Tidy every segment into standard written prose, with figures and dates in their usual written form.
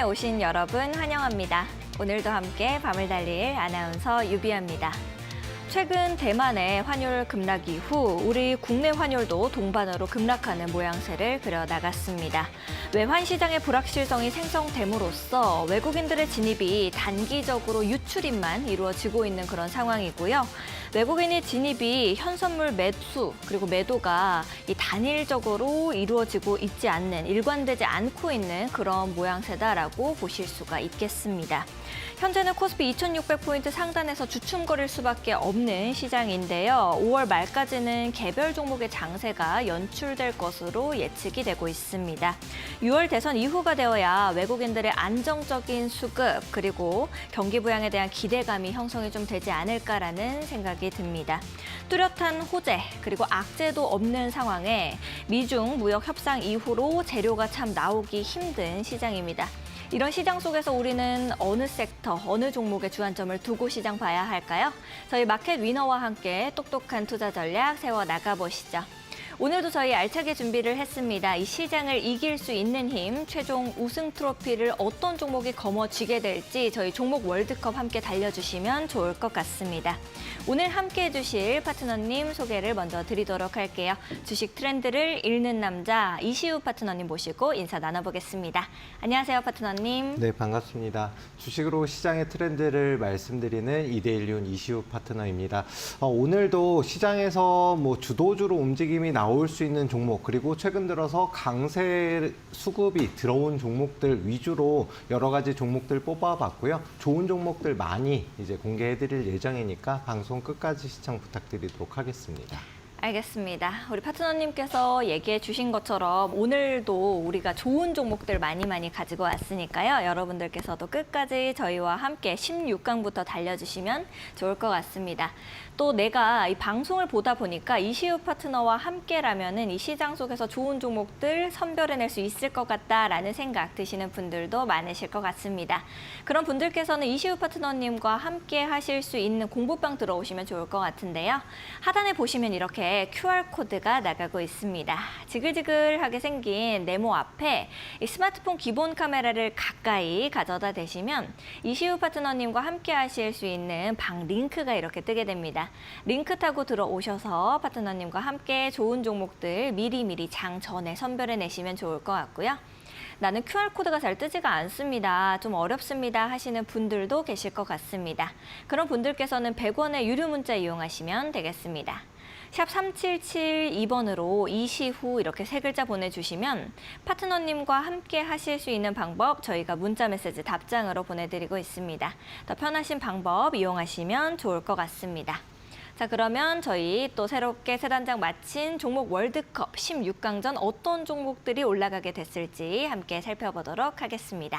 파트너님에 오신 여러분 환영합니다. 오늘도 함께 밤을 달릴 아나운서 유비아입니다. 최근 대만의 환율 급락 이후 우리 국내 환율도 동반으로 급락하는 모양새를 그려나갔습니다. 외환 시장의 불확실성이 생성됨으로써 외국인들의 진입이 단기적으로 유출입만 이루어지고 있는 그런 상황이고요. 외국인의 진입이 현선물 매수 그리고 매도가 단일적으로 이루어지고 있지 않는, 일관되지 않고 있는 그런 모양새다라고 보실 수가 있겠습니다. 현재는 코스피 2,600포인트 상단에서 주춤거릴 수밖에 없는 시장인데요. 5월 말까지는 개별 종목의 장세가 연출될 것으로 예측이 되고 있습니다. 6월 대선 이후가 되어야 외국인들의 안정적인 수급 그리고 경기 부양에 대한 기대감이 형성이 좀 되지 않을까라는 생각이 듭니다. 뚜렷한 호재 그리고 악재도 없는 상황에 미중 무역 협상 이후로 재료가 참 나오기 힘든 시장입니다. 이런 시장 속에서 우리는 어느 섹터, 어느 종목에 주안점을 두고 시장 봐야 할까요? 저희 마켓 위너와 함께 똑똑한 투자 전략 세워 나가보시죠. 오늘도 저희 알차게 준비를 했습니다. 이 시장을 이길 수 있는 힘, 최종 우승 트로피를 어떤 종목이 거머쥐게 될지 저희 종목 월드컵 함께 달려주시면 좋을 것 같습니다. 오늘 함께 해주실 파트너님 소개를 먼저 드리도록 할게요. 주식 트렌드를 읽는 남자 이시우 파트너님 모시고 인사 나눠보겠습니다. 안녕하세요, 파트너님. 네, 반갑습니다. 주식으로 시장의 트렌드를 말씀드리는 이데일리온 이시우 파트너입니다. 오늘도 시장에서 주도주로 움직임이 나올 수 있는 종목, 그리고 최근 들어서 강세 수급이 들어온 종목들 위주로 여러 가지 종목들 뽑아봤고요. 좋은 종목들 많이 이제 공개해드릴 예정이니까 방송 끝까지 시청 부탁드리도록 하겠습니다. 알겠습니다. 우리 파트너님께서 얘기해 주신 것처럼 오늘도 우리가 좋은 종목들 많이 가지고 왔으니까요. 여러분들께서도 끝까지 저희와 함께 16강부터 달려주시면 좋을 것 같습니다. 또 내가 이 방송을 보다 보니까 이시우 파트너와 함께라면은 이 시장 속에서 좋은 종목들 선별해낼 수 있을 것 같다라는 생각 드시는 분들도 많으실 것 같습니다. 그런 분들께서는 이시우 파트너님과 함께 하실 수 있는 공부방 들어오시면 좋을 것 같은데요. 하단에 보시면 이렇게 QR코드가 나가고 있습니다. 지글지글하게 생긴 네모 앞에 이 스마트폰 기본 카메라를 가까이 가져다 대시면 이시우 파트너님과 함께 하실 수 있는 방 링크가 이렇게 뜨게 됩니다. 링크 타고 들어오셔서 파트너님과 함께 좋은 종목들 미리미리 장 전에 선별해내시면 좋을 것 같고요. 나는 QR코드가 잘 뜨지가 않습니다. 좀 어렵습니다 하시는 분들도 계실 것 같습니다. 그런 분들께서는 100원의 유료 문자 이용하시면 되겠습니다. 샵 3772번으로 이시후 이렇게 3글자 보내주시면 파트너님과 함께 하실 수 있는 방법 저희가 문자 메시지 답장으로 보내드리고 있습니다. 더 편하신 방법 이용하시면 좋을 것 같습니다. 자, 그러면 저희 또 새롭게 세 단장 마친 종목 월드컵 16강전 어떤 종목들이 올라가게 됐을지 함께 살펴보도록 하겠습니다.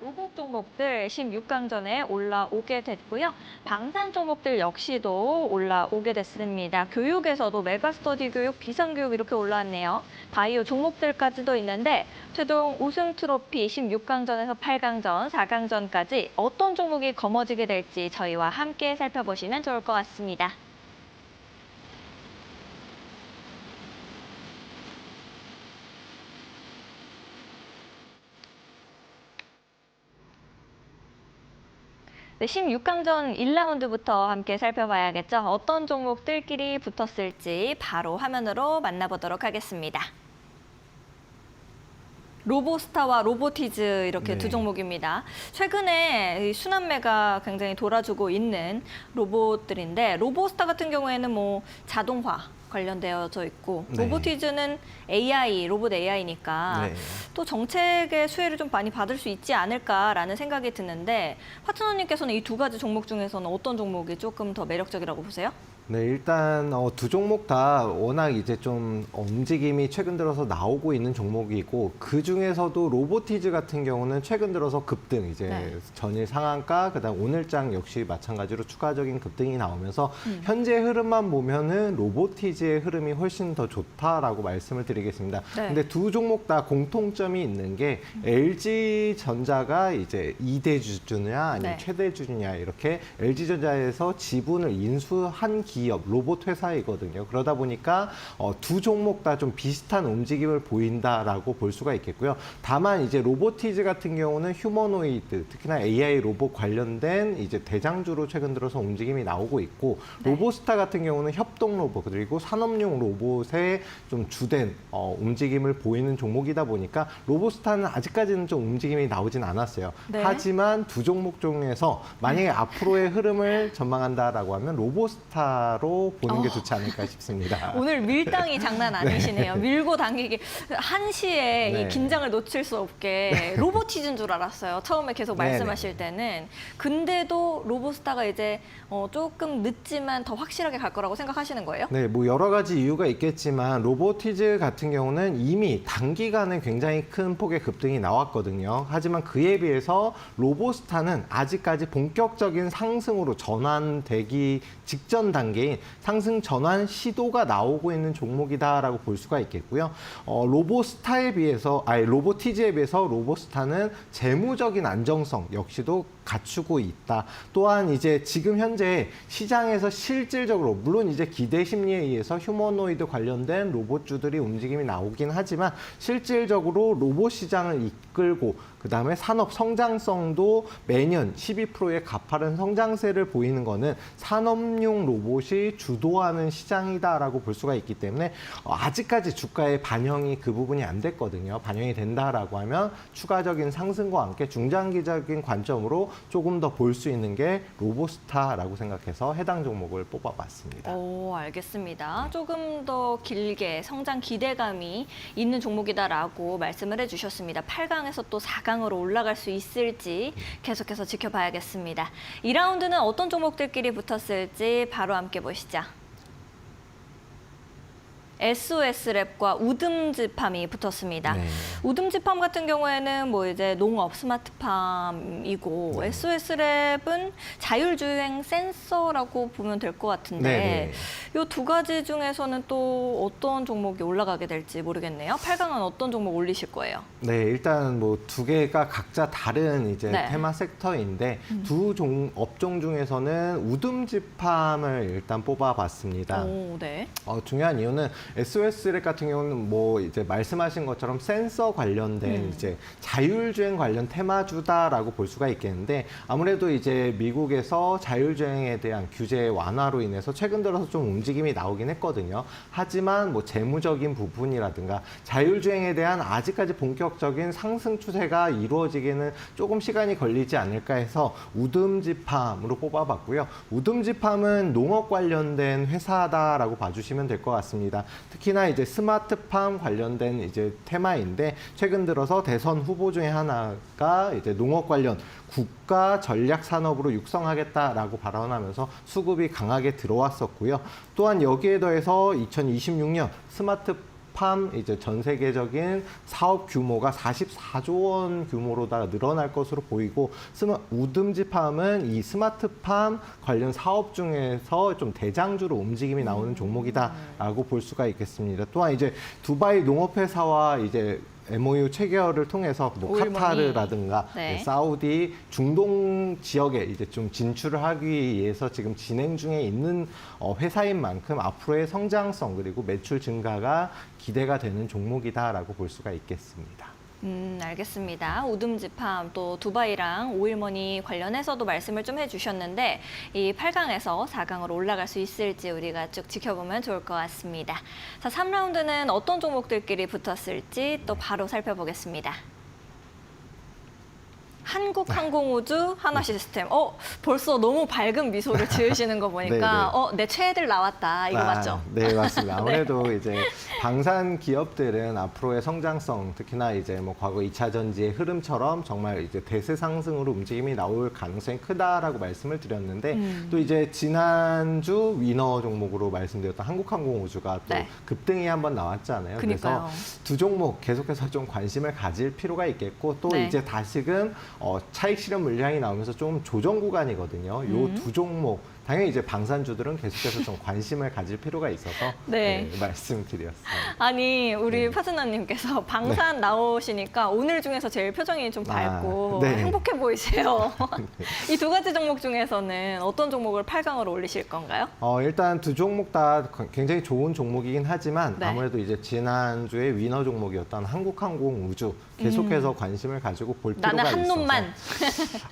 로봇 종목들 16강전에 올라오게 됐고요. 방산 종목들 역시도 올라오게 됐습니다. 교육에서도 메가스터디 교육, 비상교육 이렇게 올라왔네요. 바이오 종목들까지도 있는데 최종 우승 트로피 16강전에서 8강전, 4강전까지 어떤 종목이 거머쥐게 될지 저희와 함께 살펴보시면 좋을 것 같습니다. 네, 16강전 1라운드부터 함께 살펴봐야겠죠. 어떤 종목들끼리 붙었을지 바로 화면으로 만나보도록 하겠습니다. 로보스타와 로보티즈 이렇게 두 종목입니다. 최근에 순환매가 굉장히 돌아주고 있는 로봇들인데 로보스타 같은 경우에는 자동화 관련되어져 있고 로보티즈는 AI, 로봇 AI니까 또 정책의 수혜를 좀 많이 받을 수 있지 않을까라는 생각이 드는데 파트너님께서는 이 두 가지 종목 중에서는 어떤 종목이 조금 더 매력적이라고 보세요? 네, 일단 두 종목 다 워낙 이제 좀 움직임이 최근 들어서 나오고 있는 종목이고 그 중에서도 로보티즈 같은 경우는 최근 들어서 급등 이제 네. 전일 상한가 그다음 오늘장 역시 마찬가지로 추가적인 급등이 나오면서 현재 흐름만 보면은 로보티즈의 흐름이 훨씬 더 좋다라고 말씀을 드리겠습니다. 네. 근데 두 종목 다 공통점이 있는 게 LG 전자가 이제 2대 주주냐 아니면 네. 최대 주주냐 이렇게 LG전자에서 지분을 인수한 기업, 로봇 회사이거든요. 그러다 보니까 두 종목 다 좀 비슷한 움직임을 보인다라고 볼 수가 있겠고요. 다만 이제 로보티즈 같은 경우는 휴머노이드, 특히나 AI 로봇 관련된 이제 대장주로 최근 들어서 움직임이 나오고 있고 네. 로보스타 같은 경우는 협동 로봇 그리고 산업용 로봇의 좀 주된 움직임을 보이는 종목이다 보니까 로보스타는 아직까지는 좀 움직임이 나오진 않았어요. 네. 하지만 두 종목 중에서 만약에 앞으로의 흐름을 전망한다라고 하면 로보스타로 보는 게 좋지 않을까 싶습니다. 오늘 밀당이 장난 아니시네요. 밀고 당기기 한시에 네. 이 긴장을 놓칠 수 없게 로보티즈인 줄 알았어요. 처음에 계속 네네. 말씀하실 때는. 근데도 로보스타가 이제 조금 늦지만 더 확실하게 갈 거라고 생각하시는 거예요? 네, 뭐 여러 가지 이유가 있겠지만 로보티즈 같은 경우는 이미 단기간에 굉장히 큰 폭의 급등이 나왔거든요. 하지만 그에 비해서 로보스타는 아직까지 본격적인 상승으로 전환되기 직전 단계인 상승 전환 시도가 나오고 있는 종목이다라고 볼 수가 있겠고요. 로보티즈에 비해서 로보스타는 재무적인 안정성 역시도 갖추고 있다. 또한 이제 지금 현재 시장에서 실질적으로 물론 이제 기대 심리에 의해서 휴머노이드 관련된 로봇주들이 움직임이 나오긴 하지만 실질적으로 로봇 시장을 이끌고 그다음에 산업 성장성도 매년 12%의 가파른 성장세를 보이는 거는 산업용 로봇이 주도하는 시장이다라고 볼 수가 있기 때문에 아직까지 주가에 반영이 그 부분이 안 됐거든요. 반영이 된다라고 하면 추가적인 상승과 함께 중장기적인 관점으로 조금 더 볼 수 있는 게 로보스타라고 생각해서 해당 종목을 뽑아봤습니다. 오, 알겠습니다. 조금 더 길게 성장 기대감이 있는 종목이다라고 말씀을 해주셨습니다. 8강에서 또 4강으로 올라갈 수 있을지 계속해서 지켜봐야겠습니다. 2라운드는 어떤 종목들끼리 붙었을지 바로 함께 보시죠. SOS랩과 우듬지팜이 붙었습니다. 네. 우듬지팜 같은 경우에는 뭐 이제 농업 스마트팜이고 네. SOS랩은 자율주행 센서라고 보면 될 것 같은데 네. 이 두 가지 중에서는 또 어떤 종목이 올라가게 될지 모르겠네요. 8강은 어떤 종목 올리실 거예요? 네, 일단 뭐 두 개가 각자 다른 이제 네. 테마 섹터인데 두 업종 중에서는 우듬지팜을 일단 뽑아봤습니다. 오, 네. 중요한 이유는 SOS랩 같은 경우는 뭐 이제 말씀하신 것처럼 센서 관련된 이제 자율주행 관련 테마주다라고 볼 수가 있겠는데 아무래도 이제 미국에서 자율주행에 대한 규제 완화로 인해서 최근 들어서 좀 움직임이 나오긴 했거든요. 하지만 뭐 재무적인 부분이라든가 자율주행에 대한 아직까지 본격적인 상승 추세가 이루어지기는 조금 시간이 걸리지 않을까 해서 우듬지팜으로 뽑아봤고요. 우듬지팜은 농업 관련된 회사다라고 봐주시면 될 것 같습니다. 특히나 이제 스마트팜 관련된 이제 테마인데 최근 들어서 대선 후보 중에 하나가 이제 농업 관련 국가 전략 산업으로 육성하겠다라고 발언하면서 수급이 강하게 들어왔었고요. 또한 여기에 더해서 2026년 스마트팜 이제 전 세계적인 사업 규모가 44조 원 규모로다가 늘어날 것으로 보이고 우듬지팜은 이 스마트팜 관련 사업 중에서 좀 대장주로 움직임이 나오는 종목이다라고 볼 수가 있겠습니다. 또한 이제 두바이 농업회사와 이제 MOU 체결을 통해서 뭐 오일머니. 카타르라든가 네. 사우디, 중동 지역에 이제 좀 진출을 하기 위해서 지금 진행 중에 있는 회사인 만큼 앞으로의 성장성 그리고 매출 증가가 기대가 되는 종목이다라고 볼 수가 있겠습니다. 알겠습니다. 우듬지팜 또 두바이랑 오일머니 관련해서도 말씀을 좀 해주셨는데 이 8강에서 4강으로 올라갈 수 있을지 우리가 쭉 지켜보면 좋을 것 같습니다. 자, 3라운드는 어떤 종목들끼리 붙었을지 또 바로 살펴보겠습니다. 한국항공우주, 한화시스템. 벌써 너무 밝은 미소를 지으시는 거 보니까 내 최애들 나왔다. 이거 맞죠? 네, 맞습니다. 아무래도 이제 방산 기업들은 앞으로의 성장성, 특히나 이제 뭐 과거 2차 전지의 흐름처럼 정말 이제 대세 상승으로 움직임이 나올 가능성이 크다라고 말씀을 드렸는데 또 이제 지난주 위너 종목으로 말씀드렸던 한국항공우주가 또 네. 급등이 한번 나왔잖아요. 그러니까요. 그래서 두 종목 계속해서 좀 관심을 가질 필요가 있겠고 또 네. 이제 다시금 차익 실현 물량이 나오면서 좀 조정 구간이거든요. 요 두 종목 당연히 이제 방산주들은 계속해서 좀 관심을 가질 필요가 있어서 네. 말씀드렸습니다. 아니 우리 파트너님께서 방산 나오시니까 오늘 중에서 제일 표정이 좀 밝고 네. 행복해 보이세요. 이 두 가지 종목 중에서는 어떤 종목을 8강으로 올리실 건가요? 일단 두 종목 다 굉장히 좋은 종목이긴 하지만 네. 아무래도 이제 지난주에 위너 종목이었던 한국항공우주 계속해서 관심을 가지고 볼 필요가 나는 있어서 한 놈만.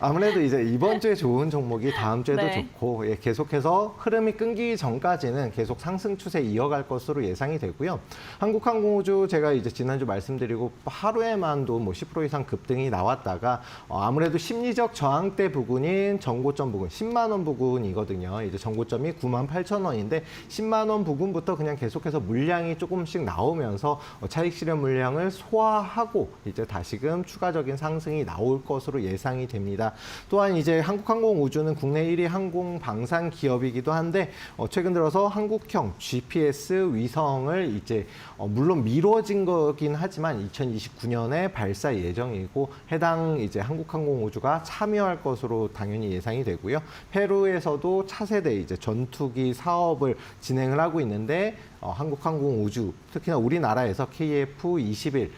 아무래도 이제 이번 주에 좋은 종목이 다음 주에도 네. 좋고 계속해서 흐름이 끊기기 전까지는 계속 상승 추세 이어갈 것으로 예상이 되고요. 한국항공우주 제가 이제 지난주 말씀드리고 하루에만도 뭐 10% 이상 급등이 나왔다가 아무래도 심리적 저항대 부근인 정고점 부근 10만 원 부근이거든요. 이제 정고점이 98,000원인데 10만 원 부근부터 그냥 계속해서 물량이 조금씩 나오면서 차익 실현 물량을 소화하고 이제 다시금 추가적인 상승이 나올 것으로 예상이 됩니다. 또한 이제 한국항공우주는 국내 1위 항공 방산 기업이기도 한데 최근 들어서 한국형 GPS 위성을 이제 물론 미뤄진 거긴 하지만 2029년에 발사 예정이고 해당 이제 한국항공우주가 참여할 것으로 당연히 예상이 되고요. 페루에서도 차세대 이제 전투기 사업을 진행을 하고 있는데 한국항공우주 특히나 우리나라에서 KF-21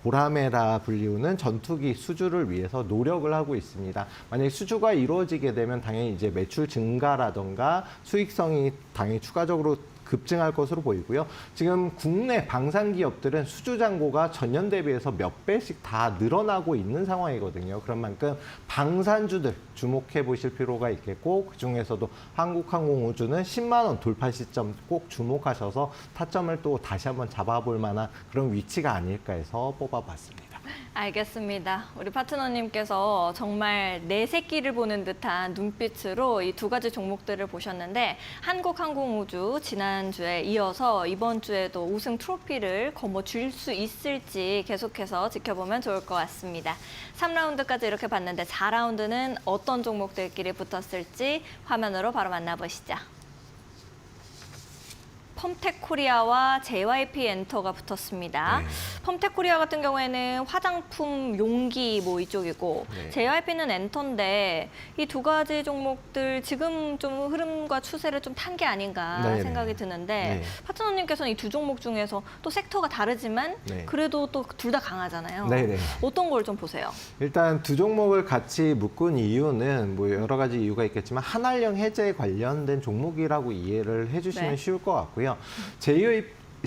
보라매라 불리우는 전투기 수주를 위해서 노력을 하고 있습니다. 만약에 수주가 이루어지게 되면 당연히 이제 매출 증가라던가 수익성이 당연히 추가적으로 급증할 것으로 보이고요. 지금 국내 방산 기업들은 수주 잔고가 전년 대비해서 몇 배씩 다 늘어나고 있는 상황이거든요. 그런 만큼 방산주들 주목해 보실 필요가 있겠고 그중에서도 한국항공우주는 10만 원 돌파 시점 꼭 주목하셔서 타점을 또 다시 한번 잡아볼 만한 그런 위치가 아닐까 해서 뽑아봤습니다. 알겠습니다. 우리 파트너님께서 정말 내 새끼를 보는 듯한 눈빛으로 이 두 가지 종목들을 보셨는데 한국항공우주 지난주에 이어서 이번 주에도 우승 트로피를 거머쥘 수 있을지 계속해서 지켜보면 좋을 것 같습니다. 3라운드까지 이렇게 봤는데 4라운드는 어떤 종목들끼리 붙었을지 화면으로 바로 만나보시죠. 펌텍코리아와 JYP 엔터가 붙었습니다. 네. 펌텍코리아 같은 경우에는 화장품, 용기 뭐 이쪽이고 네. JYP는 엔터인데 이 두 가지 종목들 지금 좀 흐름과 추세를 좀 탄 게 아닌가 네네. 생각이 드는데 네. 파트너님께서는 이 두 종목 중에서 또 섹터가 다르지만 네. 그래도 또 둘 다 강하잖아요. 네네. 어떤 걸 좀 보세요? 일단 두 종목을 같이 묶은 이유는 뭐 여러 가지 이유가 있겠지만 한알령 해제 관련된 종목이라고 이해를 해주시면 네. 쉬울 것 같고요.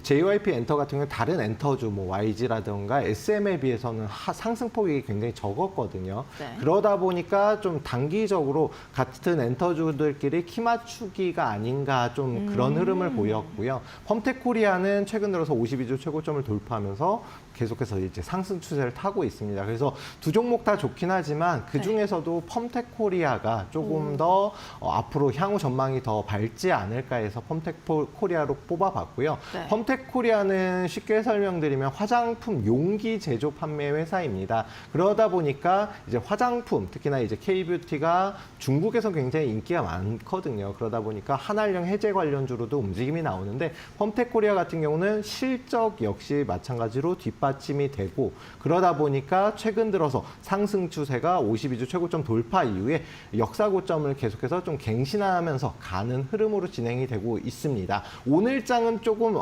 JYP 엔터 같은 경우는 다른 엔터주, 뭐 YG라든가 SM에 비해서는 상승폭이 굉장히 적었거든요. 네. 그러다 보니까 좀 단기적으로 같은 엔터주들끼리 키 맞추기가 아닌가 좀 그런 흐름을 보였고요. 펌텍코리아는 최근 들어서 52주 최고점을 돌파하면서 계속해서 이제 상승 추세를 타고 있습니다. 그래서 두 종목 다 좋긴 하지만 그 중에서도 펌텍코리아가 조금 더 앞으로 향후 전망이 더 밝지 않을까 해서 펌텍코리아로 뽑아봤고요. 네. 펌텍코리아는 쉽게 설명드리면 화장품 용기 제조 판매 회사입니다. 그러다 보니까 이제 화장품, 특히나 이제 K뷰티가 중국에서 굉장히 인기가 많거든요. 그러다 보니까 한알령 해제 관련주로도 움직임이 나오는데 펌텍코리아 같은 경우는 실적 역시 마찬가지로 뒷받침이 되고 그러다 보니까 최근 들어서 상승 추세가 52주 최고점 돌파 이후에 역사 고점을 계속해서 좀 갱신하면서 가는 흐름으로 진행이 되고 있습니다. 오늘장은 조금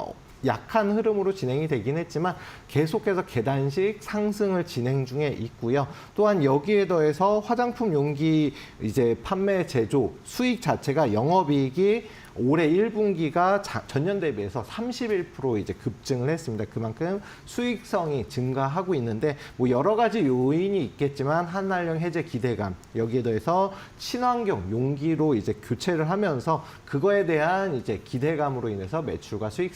약한 흐름으로 진행이 되긴 했지만 계속해서 계단식 상승을 진행 중에 있고요. 또한 여기에 더해서 화장품 용기 이제 판매 제조 수익 자체가 영업이익이 올해 1분기가 전년 대비해서 31% 이제 급증을 했습니다. 그만큼 수익성이 증가하고 있는데 뭐 여러 가지 요인이 있겠지만 한알령 해제 기대감 여기에 더해서 친환경 용기로 이제 교체를 하면서 그거에 대한 이제 기대감으로 인해서 매출과 수익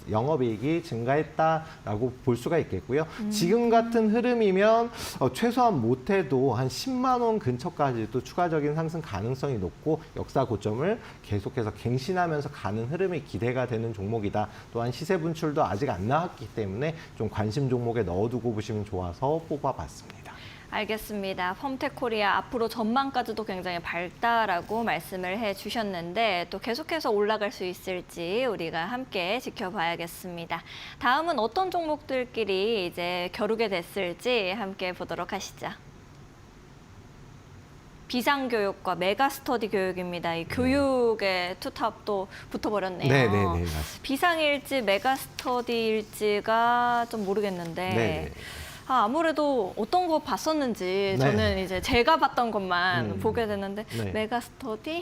영업이익이 증가했다라고 볼 수가 있겠고요. 지금 같은 흐름이면 최소한 못해도 한 10만 원 근처까지도 추가적인 상승 가능성이 높고 역사 고점을 계속해서 갱신하면서 가는 흐름이 기대가 되는 종목이다. 또한 시세 분출도 아직 안 나왔기 때문에 좀 관심 종목에 넣어두고 보시면 좋아서 뽑아봤습니다. 알겠습니다. 펌텍코리아 앞으로 전망까지도 굉장히 밝다라고 말씀을 해주셨는데 또 계속해서 올라갈 수 있을지 우리가 함께 지켜봐야겠습니다. 다음은 어떤 종목들끼리 이제 겨루게 됐을지 함께 보도록 하시죠. 비상교육과 메가스터디 교육입니다. 이 교육의 투탑도 붙어버렸네요. 네네네, 맞습니다. 비상일지, 메가스터디일지가 좀 모르겠는데 네네. 아무래도 어떤 거 봤었는지 네. 저는 이제 제가 봤던 것만 보게 되는데 네. 메가스터디? 네.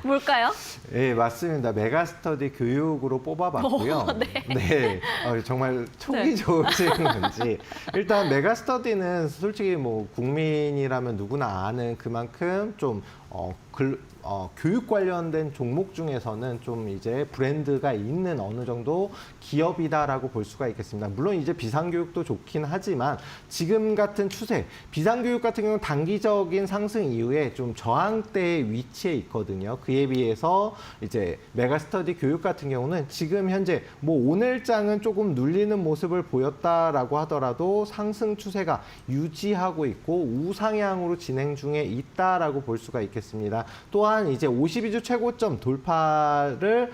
뭘까요? 네, 맞습니다. 메가스터디 교육으로 뽑아봤고요. 네. 정말 촉이 네. 좋으신 건지. 일단 메가스터디는 솔직히 뭐 국민이라면 누구나 아는 그만큼 좀 교육 관련된 종목 중에서는 좀 이제 브랜드가 있는 어느 정도 기업이다라고 볼 수가 있겠습니다. 물론 이제 비상교육도 좋긴 하지만 지금 같은 추세, 비상교육 같은 경우는 단기적인 상승 이후에 좀 저항대의 위치에 있거든요. 그에 비해서 이제 메가스터디 교육 같은 경우는 지금 현재 뭐 오늘장은 조금 눌리는 모습을 보였다라고 하더라도 상승 추세가 유지하고 있고 우상향으로 진행 중에 있다라고 볼 수가 있겠습니다. 또한 이제 52주 최고점 돌파를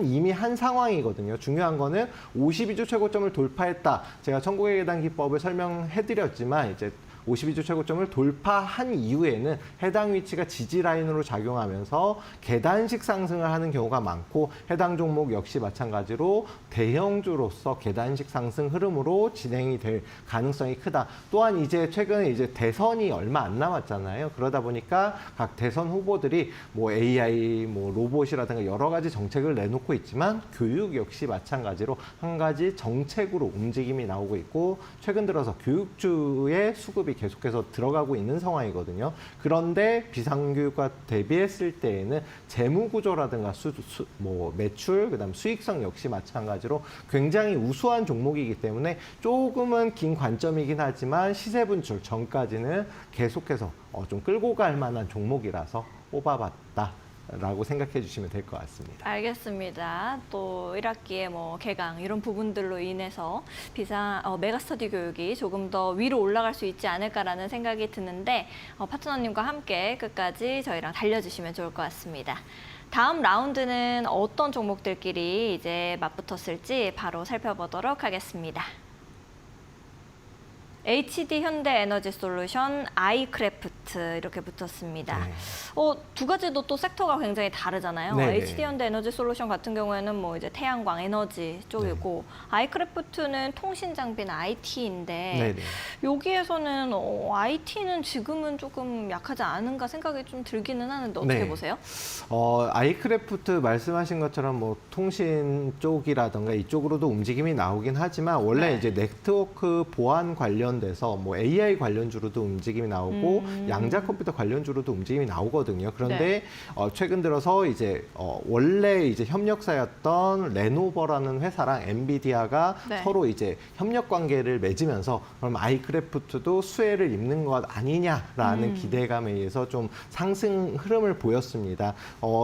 이미 한 상황이거든요. 중요한 거는 52주 최고점을 돌파했다. 제가 천국의 계단 기법을 설명해드렸지만 이제 52주 최고점을 돌파한 이후에는 해당 위치가 지지 라인으로 작용하면서 계단식 상승을 하는 경우가 많고 해당 종목 역시 마찬가지로 대형주로서 계단식 상승 흐름으로 진행이 될 가능성이 크다. 또한 이제 최근에 이제 대선이 얼마 안 남았잖아요. 그러다 보니까 각 대선 후보들이 뭐 AI, 뭐 로봇이라든가 여러 가지 정책을 내놓고 있지만 교육 역시 마찬가지로 한 가지 정책으로 움직임이 나오고 있고 최근 들어서 교육주의 수급이 계속해서 들어가고 있는 상황이거든요. 그런데 비상교육과 대비했을 때에는 재무 구조라든가 뭐 매출, 그다음 수익성 역시 마찬가지로 굉장히 우수한 종목이기 때문에 조금은 긴 관점이긴 하지만 시세 분출 전까지는 계속해서 좀 끌고 갈 만한 종목이라서 뽑아봤다. 라고 생각해 주시면 될 것 같습니다. 알겠습니다. 또 1학기에 뭐 개강 이런 부분들로 인해서 메가스터디 교육이 조금 더 위로 올라갈 수 있지 않을까라는 생각이 드는데 파트너님과 함께 끝까지 저희랑 달려주시면 좋을 것 같습니다. 다음 라운드는 어떤 종목들끼리 이제 맞붙었을지 바로 살펴보도록 하겠습니다. HD 현대에너지솔루션, 아이크래프트 이렇게 붙었습니다. 네. 두 가지도 또 섹터가 굉장히 다르잖아요. 네네. HD 현대에너지솔루션 같은 경우에는 뭐 이제 태양광 에너지 쪽이고 아이크래프트는 통신 장비나 IT인데 네네. 여기에서는 IT는 지금은 조금 약하지 않은가 생각이 좀 들기는 하는데 어떻게 네. 보세요? 아이크래프트 말씀하신 것처럼 뭐 통신 쪽이라든가 이쪽으로도 움직임이 나오긴 하지만 원래 네. 이제 네트워크 보안 관련돼서 뭐 AI 관련주로도 움직임이 나오고 양자 컴퓨터 관련주로도 움직임이 나오거든요. 그런데 최근 들어서 이제 원래 이제 협력사였던 레노버라는 회사랑 엔비디아가 네. 서로 이제 협력 관계를 맺으면서 그럼 아이크래프트도 수혜를 입는 것 아니냐라는 기대감에 의해서 좀 상승 흐름을 보였습니다.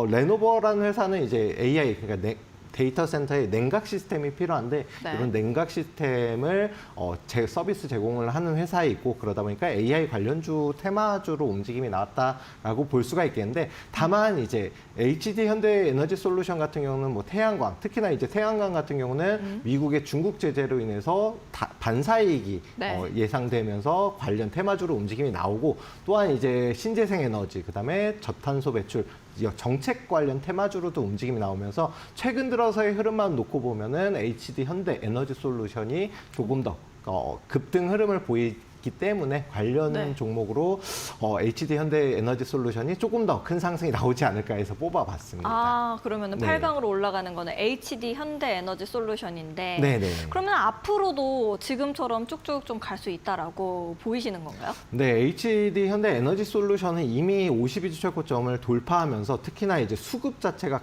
레노버라는 회사는 이제 AI 그러니까 데이터 센터에 냉각 시스템이 필요한데 네. 이런 냉각 시스템을 서비스 제공을 하는 회사에 있고 그러다 보니까 AI 관련주 테마주로 움직임이 나왔다라고 볼 수가 있겠는데 다만 이제 HD 현대에너지솔루션 같은 경우는 뭐 태양광 특히나 이제 태양광 같은 경우는 미국의 중국 제재로 인해서 반사이익이 네. 예상되면서 관련 테마주로 움직임이 나오고 또한 이제 신재생 에너지 그다음에 저탄소 배출 정책 관련 테마주로도 움직임이 나오면서 최근 들어서의 흐름만 놓고 보면은 HD 현대 에너지 솔루션이 조금 더 급등 흐름을 있기 때문에 관련 네. 종목으로 HD 현대에너지솔루션이 조금 더 큰 상승이 나오지 않을까 해서 뽑아봤습니다. 아, 그러면은 네. 8강으로 올라가는 거는 HD 현대에너지 솔루션인데 네네. 그러면 앞으로도 지금처럼 쭉쭉 좀 갈 수 있다라고 보이시는 건가요? 네, HD 현대에너지솔루션은 이미 52주 최고점을 돌파하면서 특히나 이제 수급 자체가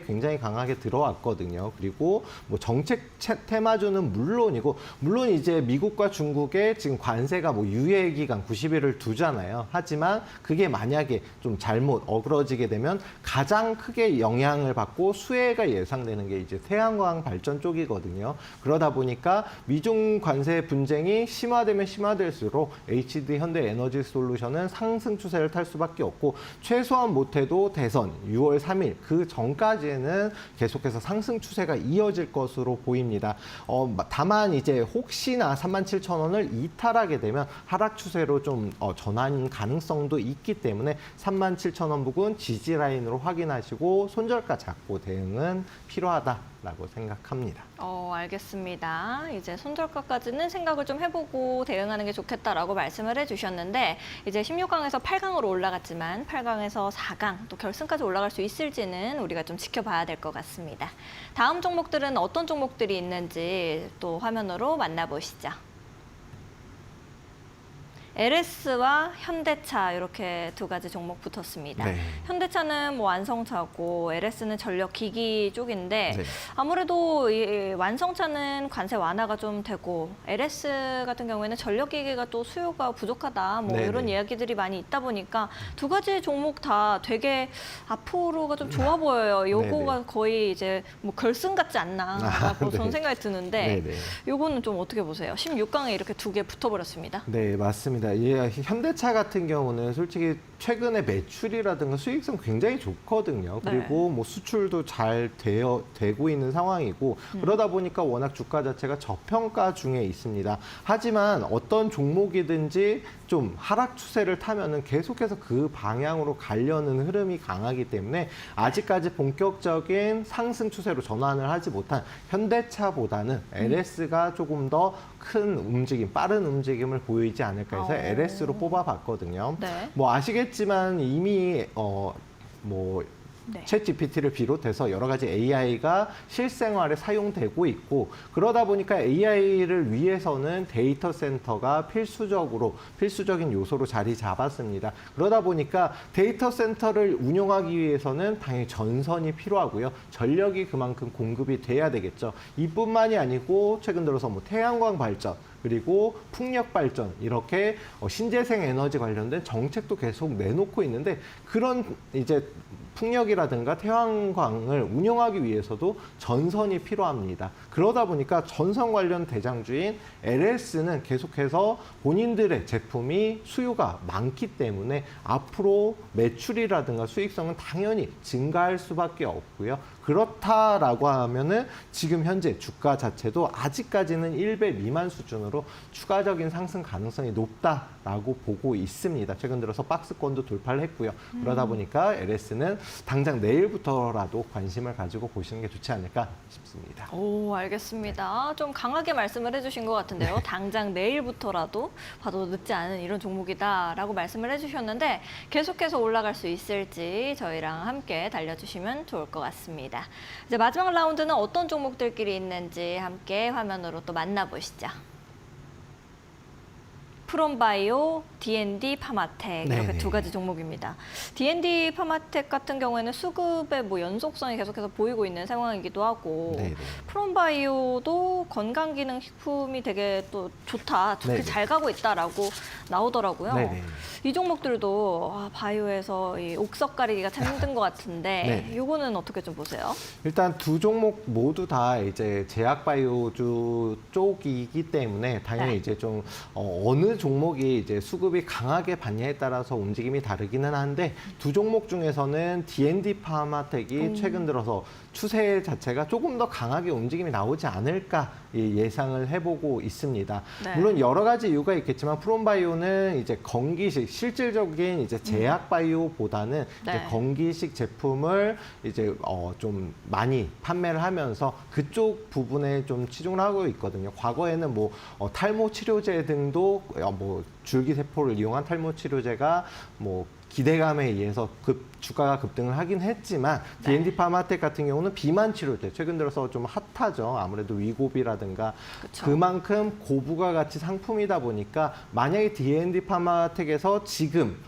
굉장히 강하게 들어왔거든요. 그리고 뭐 정책 테마주는 물론 이제 미국과 중국의 지금 관세가 뭐 유예 기간 90일을 두잖아요. 하지만 그게 만약에 좀 잘못 어그러지게 되면 가장 크게 영향을 받고 수혜가 예상되는 게 이제 태양광 발전 쪽이거든요. 그러다 보니까 미중 관세 분쟁이 심화되면 심화될수록 HD 현대에너지솔루션은 상승 추세를 탈 수밖에 없고 최소한 못해도 대선 6월 3일 그 전까지는 계속해서 상승 추세가 이어질 것으로 보입니다. 다만 이제 혹시나 37,000원을 이탈하게 되면 하락 추세로 좀 전환 가능성도 있기 때문에 37,000원 부근 지지 라인으로 확인하시고 손절가 잡고 대응은 필요하다라고 생각합니다. 알겠습니다. 이제 손절가까지는 생각을 좀 해보고 대응하는 게 좋겠다라고 말씀을 해주셨는데 이제 16강에서 8강으로 올라갔지만 8강에서 4강 또 결승까지 올라갈 수 있을지는 우리가 좀 지켜봐야 될 것 같습니다. 다음 종목들은 어떤 종목들이 있는지 또 화면으로 만나보시죠. LS와 현대차 이렇게 두 가지 종목 붙었습니다. 네. 현대차는 뭐 완성차고 LS는 전력기기 쪽인데 네. 아무래도 이 완성차는 관세 완화가 좀 되고 LS 같은 경우에는 전력기기가 또 수요가 부족하다 뭐 네네. 이런 이야기들이 많이 있다 보니까 두 가지 종목 다 되게 앞으로가 좀 좋아 보여요. 요거가 네네. 거의 이제 뭐 결승 같지 않나라고 네. 저는 생각이 드는데 네네. 요거는 좀 어떻게 보세요? 16강에 이렇게 두 개 붙어버렸습니다. 네, 맞습니다. 현대차 같은 경우는 솔직히 최근에 매출이라든가 수익성 굉장히 좋거든요. 그리고 뭐 수출도 잘 되고 있는 상황이고 그러다 보니까 워낙 주가 자체가 저평가 중에 있습니다. 하지만 어떤 종목이든지 좀 하락 추세를 타면은 계속해서 그 방향으로 가려는 흐름이 강하기 때문에 아직까지 본격적인 상승 추세로 전환을 하지 못한 현대차보다는 LS가 조금 더 큰 움직임, 빠른 움직임을 보이지 않을까 해서 LS로 뽑아봤거든요. 네. 뭐 아시겠지만 이미 네. 챗 GPT를 비롯해서 여러 가지 AI가 실생활에 사용되고 있고 그러다 보니까 AI를 위해서는 데이터 센터가 필수적인 요소로 자리 잡았습니다. 그러다 보니까 데이터 센터를 운영하기 위해서는 당연히 전선이 필요하고요. 전력이 그만큼 공급이 돼야 되겠죠. 이뿐만이 아니고 최근 들어서 뭐 태양광 발전 그리고 풍력 발전 이렇게 신재생 에너지 관련된 정책도 계속 내놓고 있는데 그런 이제 풍력이라든가 태양광을 운영하기 위해서도 전선이 필요합니다. 그러다 보니까 전선 관련 대장주인 LS는 계속해서 본인들의 제품이 수요가 많기 때문에 앞으로 매출이라든가 수익성은 당연히 증가할 수밖에 없고요. 그렇다라고 하면은 지금 현재 주가 자체도 아직까지는 1배 미만 수준으로 추가적인 상승 가능성이 높다라고 보고 있습니다. 최근 들어서 박스권도 돌파를 했고요. 그러다 보니까 LS는 당장 내일부터라도 관심을 가지고 보시는 게 좋지 않을까 싶습니다. 오, 알겠습니다. 좀 강하게 말씀을 해주신 것 같은데요. 당장 내일부터라도 봐도 늦지 않은 이런 종목이다라고 말씀을 해주셨는데 계속해서 올라갈 수 있을지 저희랑 함께 달려주시면 좋을 것 같습니다. 이제 마지막 라운드는 어떤 종목들끼리 있는지 함께 화면으로 또 만나보시죠. 프롬바이오, D&D 파마텍 이렇게 네네. 두 가지 종목입니다. D&D 파마텍 같은 경우에는 수급의 뭐 연속성이 계속해서 보이고 있는 상황이기도 하고 네네. 프롬바이오도 건강기능식품이 되게 또 좋다, 좋게 네네. 잘 가고 있다라고 나오더라고요. 네네. 이 종목들도 바이오에서 이 옥석 가리기가 참 힘든 것 같은데 네. 이거는 어떻게 좀 보세요? 일단 두 종목 모두 다 이제 제약바이오주 쪽이기 때문에 당연히 네. 이제 좀 어느 종목이 이제 수급이 강하게 받냐에 따라서 움직임이 다르기는 한데 두 종목 중에서는 D&D 파마텍이 최근 들어서 추세 자체가 조금 더 강하게 움직임이 나오지 않을까 예상을 해보고 있습니다. 네. 물론 여러 가지 이유가 있겠지만 프롬바이오는 이제 건기식 실질적인 이제 제약바이오보다는 네. 이제 건기식 제품을 이제 좀 많이 판매를 하면서 그쪽 부분에 좀 치중을 하고 있거든요. 과거에는 뭐 탈모 치료제 등도 뭐 줄기세포를 이용한 탈모 치료제가 뭐 기대감에 의해서 주가가 급등을 하긴 했지만 D&D 파마텍 같은 경우는 비만 치료제 최근 들어서 좀 핫하죠. 아무래도 위고비라든가 그쵸. 그만큼 고부가 가치 상품이다 보니까 만약에 D&D 파마텍에서 지금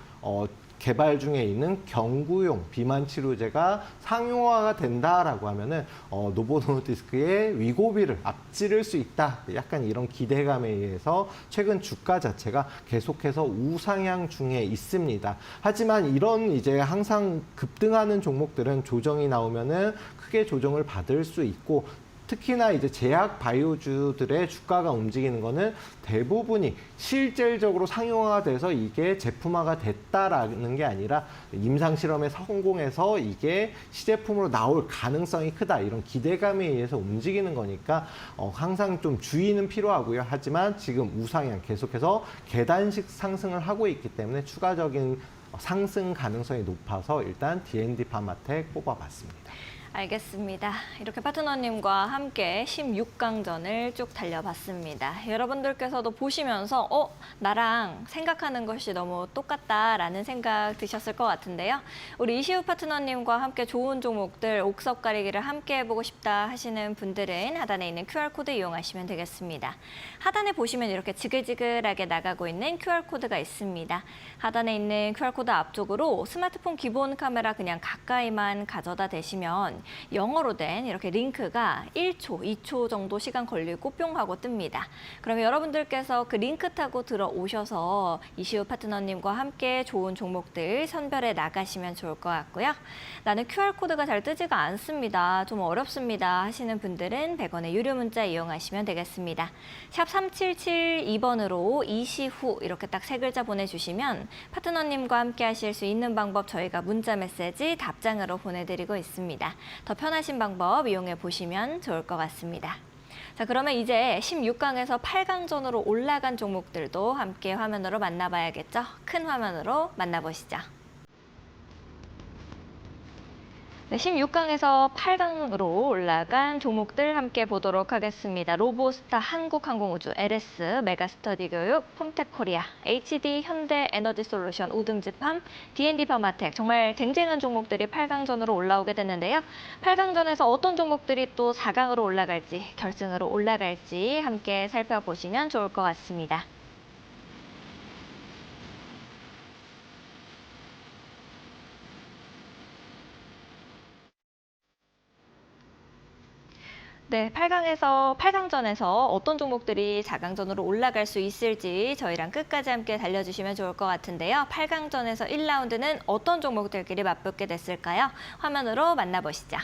개발 중에 있는 경구용 비만 치료제가 상용화가 된다라고 하면은 노보노디스크의 위고비를 앞지를 수 있다. 약간 이런 기대감에 의해서 최근 주가 자체가 계속해서 우상향 중에 있습니다. 하지만 이런 이제 항상 급등하는 종목들은 조정이 나오면은 크게 조정을 받을 수 있고 특히나 이제 제약 바이오주들의 주가가 움직이는 거는 대부분이 실질적으로 상용화가 돼서 이게 제품화가 됐다라는 게 아니라 임상 실험에 성공해서 이게 시제품으로 나올 가능성이 크다 이런 기대감에 의해서 움직이는 거니까 항상 좀 주의는 필요하고요. 하지만 지금 우상향 계속해서 계단식 상승을 하고 있기 때문에 추가적인 상승 가능성이 높아서 일단 D&D 파마텍 뽑아봤습니다. 알겠습니다. 이렇게 파트너님과 함께 16강전을 쭉 달려봤습니다. 여러분들께서도 보시면서 나랑 생각하는 것이 너무 똑같다라는 생각 드셨을 것 같은데요. 우리 이시우 파트너님과 함께 좋은 종목들 옥석 가리기를 함께 해보고 싶다 하시는 분들은 하단에 있는 QR코드 이용하시면 되겠습니다. 하단에 보시면 이렇게 지글지글하게 나가고 있는 QR코드가 있습니다. 하단에 있는 QR코드 앞쪽으로 스마트폰 기본 카메라 그냥 가까이만 가져다 대시면 영어로 된 이렇게 링크가 1초, 2초 정도 시간 걸리고 뿅 하고 뜹니다. 그러면 여러분들께서 그 링크 타고 들어오셔서 이시우 파트너님과 함께 좋은 종목들 선별해 나가시면 좋을 것 같고요. 나는 QR코드가 잘 뜨지가 않습니다. 좀 어렵습니다 하시는 분들은 100원의 유료 문자 이용하시면 되겠습니다. 샵 3772번으로 이시후 이렇게 딱 세 글자 보내주시면 파트너님과 함께 하실 수 있는 방법 저희가 문자 메시지 답장으로 보내드리고 있습니다. 더 편하신 방법 이용해 보시면 좋을 것 같습니다. 자, 그러면 이제 16강에서 8강전으로 올라간 종목들도 함께 화면으로 만나봐야겠죠? 큰 화면으로 만나보시죠. 네, 16강에서 8강으로 올라간 종목들 함께 보도록 하겠습니다. 로보스타, 한국항공우주, LS, 메가스터디교육, 폼텍코리아, HD, 현대에너지솔루션, 우등지팜, D&D 파마텍 정말 쟁쟁한 종목들이 8강전으로 올라오게 됐는데요. 8강전에서 어떤 종목들이 또 4강으로 올라갈지, 결승으로 올라갈지 함께 살펴보시면 좋을 것 같습니다. 네, 8강전에서 어떤 종목들이 4강전으로 올라갈 수 있을지 저희랑 끝까지 함께 달려주시면 좋을 것 같은데요. 8강전에서 1라운드는 어떤 종목들끼리 맞붙게 됐을까요? 화면으로 만나보시죠.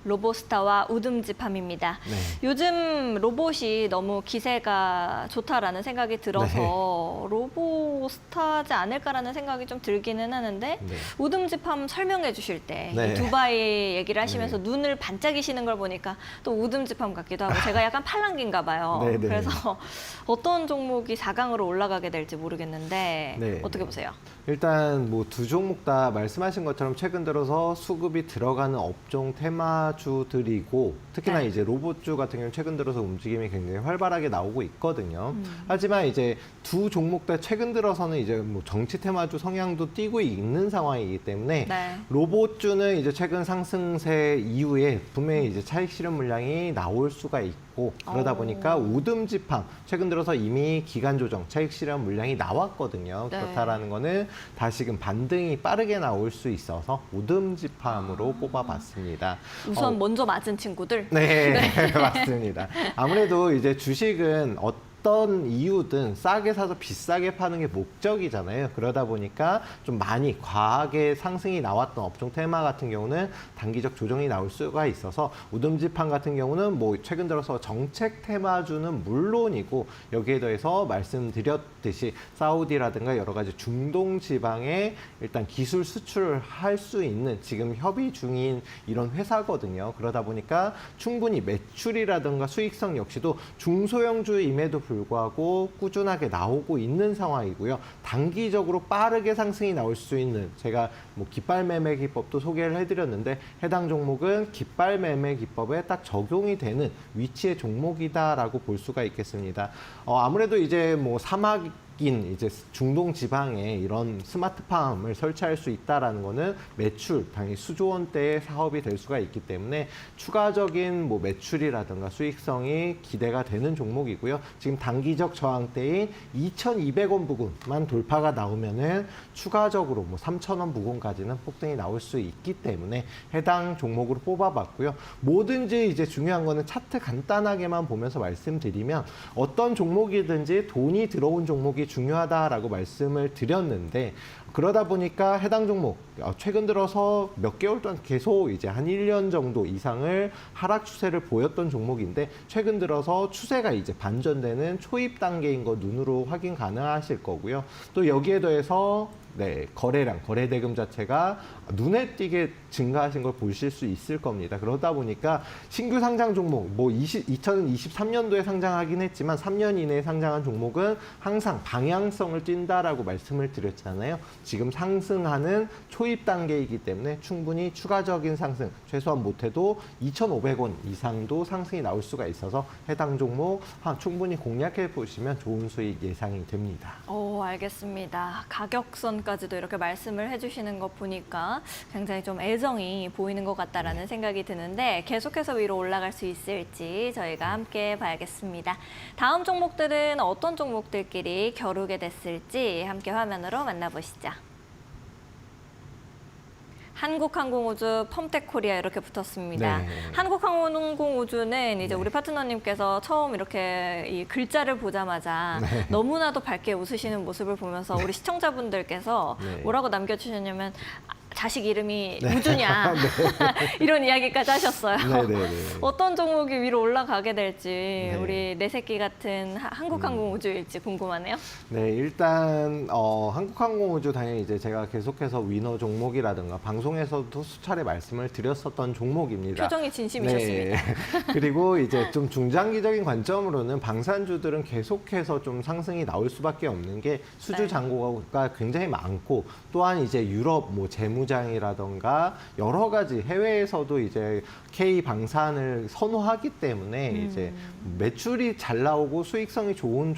로보스타와 우듬지팜입니다. 네. 요즘 로봇이 너무 기세가 좋다라는 생각이 들어서 네. 로보스타지 않을까라는 생각이 좀 들기는 하는데 네. 우듬지팜 설명해 주실 때 네. 이 두바이 얘기를 하시면서 네. 눈을 반짝이시는 걸 보니까 또 우듬지팜 같기도 하고 제가 약간 팔랑귀인가 봐요. 네, 네. 그래서 어떤 종목이 4강으로 올라가게 될지 모르겠는데 네. 어떻게 보세요? 일단 뭐 두 종목 다 말씀하신 것처럼 최근 들어서 수급이 들어가는 업종 테마주들이고 특히나 네. 이제 로봇주 같은 경우는 최근 들어서 움직임이 굉장히 활발하게 나오고 있거든요. 하지만 이제 두 종목 다 최근 들어서는 이제 뭐 정치 테마주 성향도 띄고 있는 상황이기 때문에 네. 로봇주는 이제 최근 상승세 이후에 분명히 이제 차익 실현 물량이 나올 수가 있고 그러다 보니까 우듬지팜 최근 들어서 이미 기간 조정 차익 실현 물량이 나왔거든요. 네. 그렇다라는 거는 다시금 반등이 빠르게 나올 수 있어서 우듬지팜으로 뽑아봤습니다. 우선 먼저 맞은 친구들. 네, 맞습니다. 아무래도 이제 주식은 어떤 이유든 싸게 사서 비싸게 파는 게 목적이잖아요. 그러다 보니까 좀 많이 과하게 상승이 나왔던 업종 테마 같은 경우는 단기적 조정이 나올 수가 있어서 우듬지팜 같은 경우는 뭐 최근 들어서 정책 테마주는 물론이고 여기에 더해서 말씀드렸듯이 사우디라든가 여러 가지 중동 지방에 일단 기술 수출을 할 수 있는 지금 협의 중인 이런 회사거든요. 그러다 보니까 충분히 매출이라든가 수익성 역시도 중소형주임에도 불구하고 꾸준하게 나오고 있는 상황이고요. 단기적으로 빠르게 상승이 나올 수 있는 제가 뭐 깃발 매매 기법도 소개를 해드렸는데 해당 종목은 깃발 매매 기법에 딱 적용이 되는 위치의 종목이다라고 볼 수가 있겠습니다. 아무래도 이제 뭐 사막 이제 중동 지방에 이런 스마트팜을 설치할 수 있다라는 거는 매출 당연히 수조 원대의 사업이 될 수가 있기 때문에 추가적인 뭐 매출이라든가 수익성이 기대가 되는 종목이고요. 지금 단기적 저항대인 2,200원 부근만 돌파가 나오면은 추가적으로 뭐 3,000원 부근까지는 폭등이 나올 수 있기 때문에 해당 종목으로 뽑아봤고요. 뭐든지 이제 중요한 거는 차트 간단하게만 보면서 말씀드리면 어떤 종목이든지 돈이 들어온 종목이 중요하다라고 말씀을 드렸는데 그러다 보니까 해당 종목 최근 들어서 몇 개월 동안 계속 이제 한 1년 정도 이상을 하락 추세를 보였던 종목인데 최근 들어서 추세가 이제 반전되는 초입 단계인 거 눈으로 확인 가능하실 거고요. 또 여기에 더해서 거래량, 거래 대금 자체가 눈에 띄게 증가하신 걸 보실 수 있을 겁니다. 그러다 보니까 신규 상장 종목, 뭐 2023년도에 상장하긴 했지만 3년 이내에 상장한 종목은 항상 방향성을 띈다라고 말씀을 드렸잖아요. 지금 상승하는 초입 단계이기 때문에 충분히 추가적인 상승, 최소한 못해도 2,500원 이상도 상승이 나올 수가 있어서 해당 종목 충분히 공략해 보시면 좋은 수익 예상이 됩니다. 알겠습니다. 가격선까지도 이렇게 말씀을 해주시는 거 보니까 굉장히 좀 애정이 보이는 것 같다라는 생각이 드는데 계속해서 위로 올라갈 수 있을지 저희가 함께 봐야겠습니다. 다음 종목들은 어떤 종목들끼리 겨루게 됐을지 함께 화면으로 만나보시죠. 한국항공우주, 펌텍코리아 이렇게 붙었습니다. 네. 한국항공우주는 이제 우리 파트너님께서 처음 이렇게 이 글자를 보자마자 너무나도 밝게 웃으시는 모습을 보면서 우리 시청자분들께서 뭐라고 남겨주셨냐면 자식 이름이 우주냐 이런 이야기까지 하셨어요. 어떤 종목이 위로 올라가게 될지 우리 내 새끼 같은 한국항공우주일지 궁금하네요. 네, 일단 한국항공우주 당연히 이제 제가 계속해서 위너 종목이라든가 방송에서도 수차례 말씀을 드렸었던 종목입니다. 표정이 진심이셨습니다. 그리고 이제 좀 중장기적인 관점으로는 방산주들은 계속해서 좀 상승이 나올 수밖에 없는 게 수주 잔고가 굉장히 많고 또한 이제 유럽 뭐 재무장이라던가 여러 가지 해외에서도 이제 K 방산을 선호하기 때문에 이제 매출이 잘 나오고 수익성이 좋은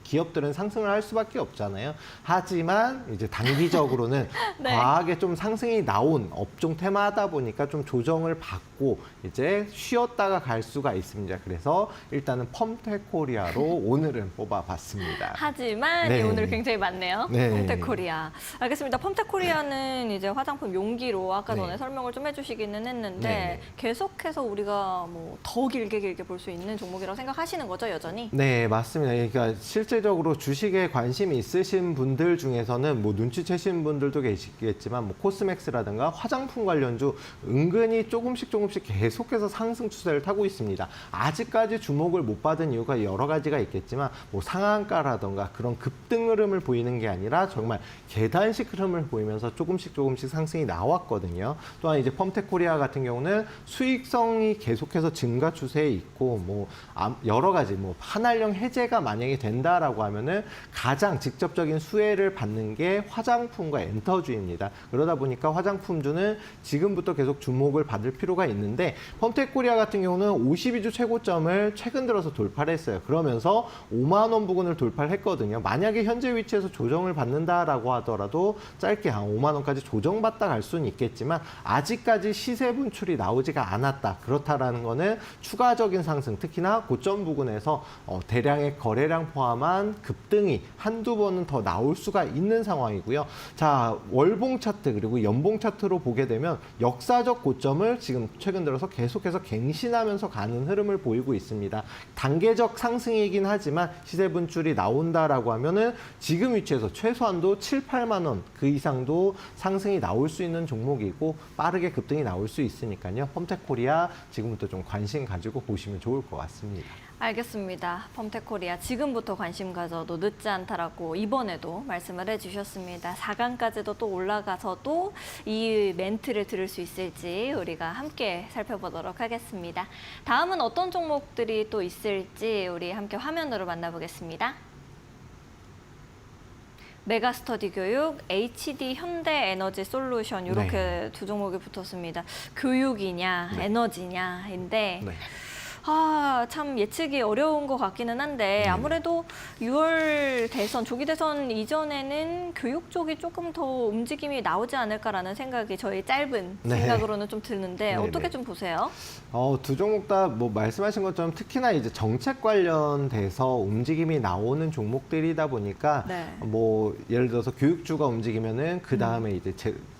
기업들은 상승을 할 수밖에 없잖아요. 하지만 이제 단기적으로는 과하게 좀 상승이 나온 업종 테마다 보니까 좀 조정을 받고 이제 쉬었다가 갈 수가 있습니다. 그래서 일단은 펌텍코리아로 오늘은 뽑아봤습니다. 하지만 오늘 굉장히 많네요. 펌텍코리아. 알겠습니다. 펌텍코리아는 이제 화장품 용기로 아까 전에 설명을 좀 해주시기는 했는데 계속해서 우리가 뭐 더 길게 볼 수 있는 종목이라고 생각하시는 거죠, 여전히? 네, 맞습니다. 그러니까 실제적으로 주식에 관심이 있으신 분들 중에서는 뭐 눈치채신 분들도 계시겠지만 뭐 코스맥스라든가 화장품 관련주 은근히 조금씩 계속해서 상승 추세를 타고 있습니다. 아직까지 주목을 못 받은 이유가 여러 가지가 있겠지만 뭐 상한가라든가 그런 급등 흐름을 보이는 게 아니라 정말 계단식 흐름을 보이면서 조금씩 상승이 나왔거든요. 또한 이제 펌텍코리아 같은 경우는 수익성이 계속해서 증가 추세에 있고 뭐 여러 가지 뭐 한한령 해제가 만약에 된다라고 하면은 가장 직접적인 수혜를 받는 게 화장품과 엔터주입니다. 그러다 보니까 화장품주는 지금부터 계속 주목을 받을 필요가 있는데 펌텍코리아 같은 경우는 52주 최고점을 최근 들어서 돌파를 했어요. 그러면서 5만 원 부근을 돌파를 했거든요. 만약에 현재 위치에서 조정을 받는다라고 하더라도 짧게 한 5만 원까지 조정받다 갈 수는 있겠지만 아직까지 시세 분출이 나오지가 않았다. 그렇다라는 거는 추가적인 상승, 특히나 고점 부근에서 대량의 거래량 포함한 급등이 한두 번은 더 나올 수가 있는 상황이고요. 자, 월봉 차트 그리고 연봉 차트로 보게 되면 역사적 고점을 지금 최근 들어서 계속해서 갱신하면서 가는 흐름을 보이고 있습니다. 단계적 상승이긴 하지만 시세 분출이 나온다라고 하면은 지금 위치에서 최소한도 7, 8만 원 그 이상도 상승이 나올 수 있는 종목이고 빠르게 급등이 나올 수 있으니까요. 펌텍코리아 지금부터 좀 관심 가지고 보시면 좋을 것 같습니다. 알겠습니다. 펌텍코리아 지금부터 관심 가져도 늦지 않다라고 이번에도 말씀을 해주셨습니다. 4강까지도 또 올라가서도 이 멘트를 들을 수 있을지 우리가 함께 살펴보도록 하겠습니다. 다음은 어떤 종목들이 또 있을지 우리 함께 화면으로 만나보겠습니다. 메가스터디 교육, HD 현대에너지 솔루션 이렇게 두 종목이 붙었습니다. 교육이냐, 에너지냐인데 네. 참 예측이 어려운 것 같기는 한데 아무래도 6월 대선, 조기 대선 이전에는 교육 쪽이 조금 더 움직임이 나오지 않을까라는 생각이 저희 짧은 생각으로는 좀 드는데 어떻게 좀 보세요? 두 종목 다 뭐 말씀하신 것처럼 특히나 이제 정책 관련돼서 움직임이 나오는 종목들이다 보니까 뭐 예를 들어서 교육주가 움직이면은 그 다음에 이제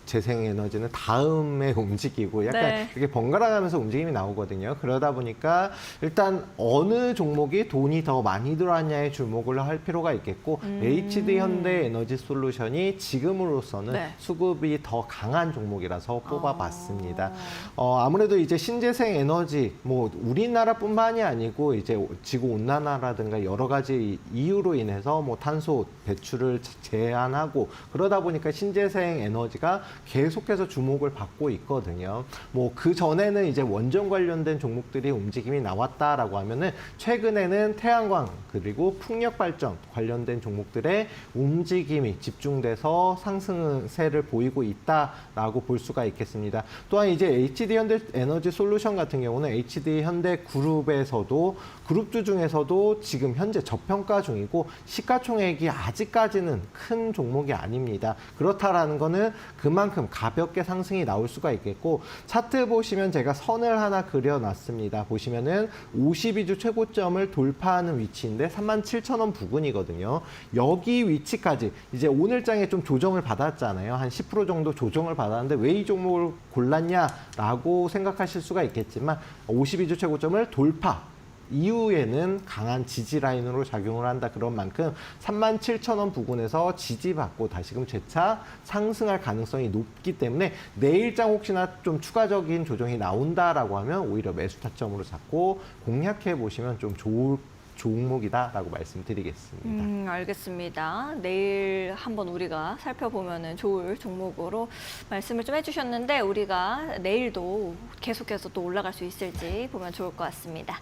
재생에너지는 다음에 움직이고 약간 이렇게 번갈아가면서 움직임이 나오거든요. 그러다 보니까 일단 어느 종목이 돈이 더 많이 들어왔냐에 주목을 할 필요가 있겠고 HD 현대에너지 솔루션이 지금으로서는 수급이 더 강한 종목이라서 뽑아봤습니다. 아무래도 이제 신재생 에너지 뭐 우리나라뿐만이 아니고 이제 지구 온난화라든가 여러 가지 이유로 인해서 뭐 탄소 배출을 제한하고 그러다 보니까 신재생 에너지가 계속해서 주목을 받고 있거든요. 뭐 그 전에는 이제 원전 관련된 종목들이 움직임이 나왔다라고 하면은 최근에는 태양광 그리고 풍력 발전 관련된 종목들의 움직임이 집중돼서 상승세를 보이고 있다라고 볼 수가 있겠습니다. 또한 이제 HD 현대 에너지 솔루션 같은 경우는 HD 현대 그룹에서도 그룹주 중에서도 지금 현재 저평가 중이고 시가총액이 아직까지는 큰 종목이 아닙니다. 그렇다라는 거는 그만큼 가볍게 상승이 나올 수가 있겠고 차트 보시면 제가 선을 하나 그려놨습니다. 보시면은 52주 최고점을 돌파하는 위치인데 37,000원 부근이거든요. 여기 위치까지 이제 오늘장에 좀 조정을 받았잖아요. 한 10% 정도 조정을 받았는데 왜 이 종목을 골랐냐라고 생각하실 수가 있겠지만 52주 최고점을 돌파 이후에는 강한 지지 라인으로 작용을 한다. 그런 만큼 37,000원 부근에서 지지받고 다시금 재차 상승할 가능성이 높기 때문에 내일장 혹시나 좀 추가적인 조정이 나온다라고 하면 오히려 매수 타점으로 잡고 공략해 보시면 좀 좋을 종목이다라고 말씀드리겠습니다. 알겠습니다. 내일 한번 우리가 살펴보면 좋을 종목으로 말씀을 좀 해주셨는데 우리가 내일도 계속해서 또 올라갈 수 있을지 보면 좋을 것 같습니다.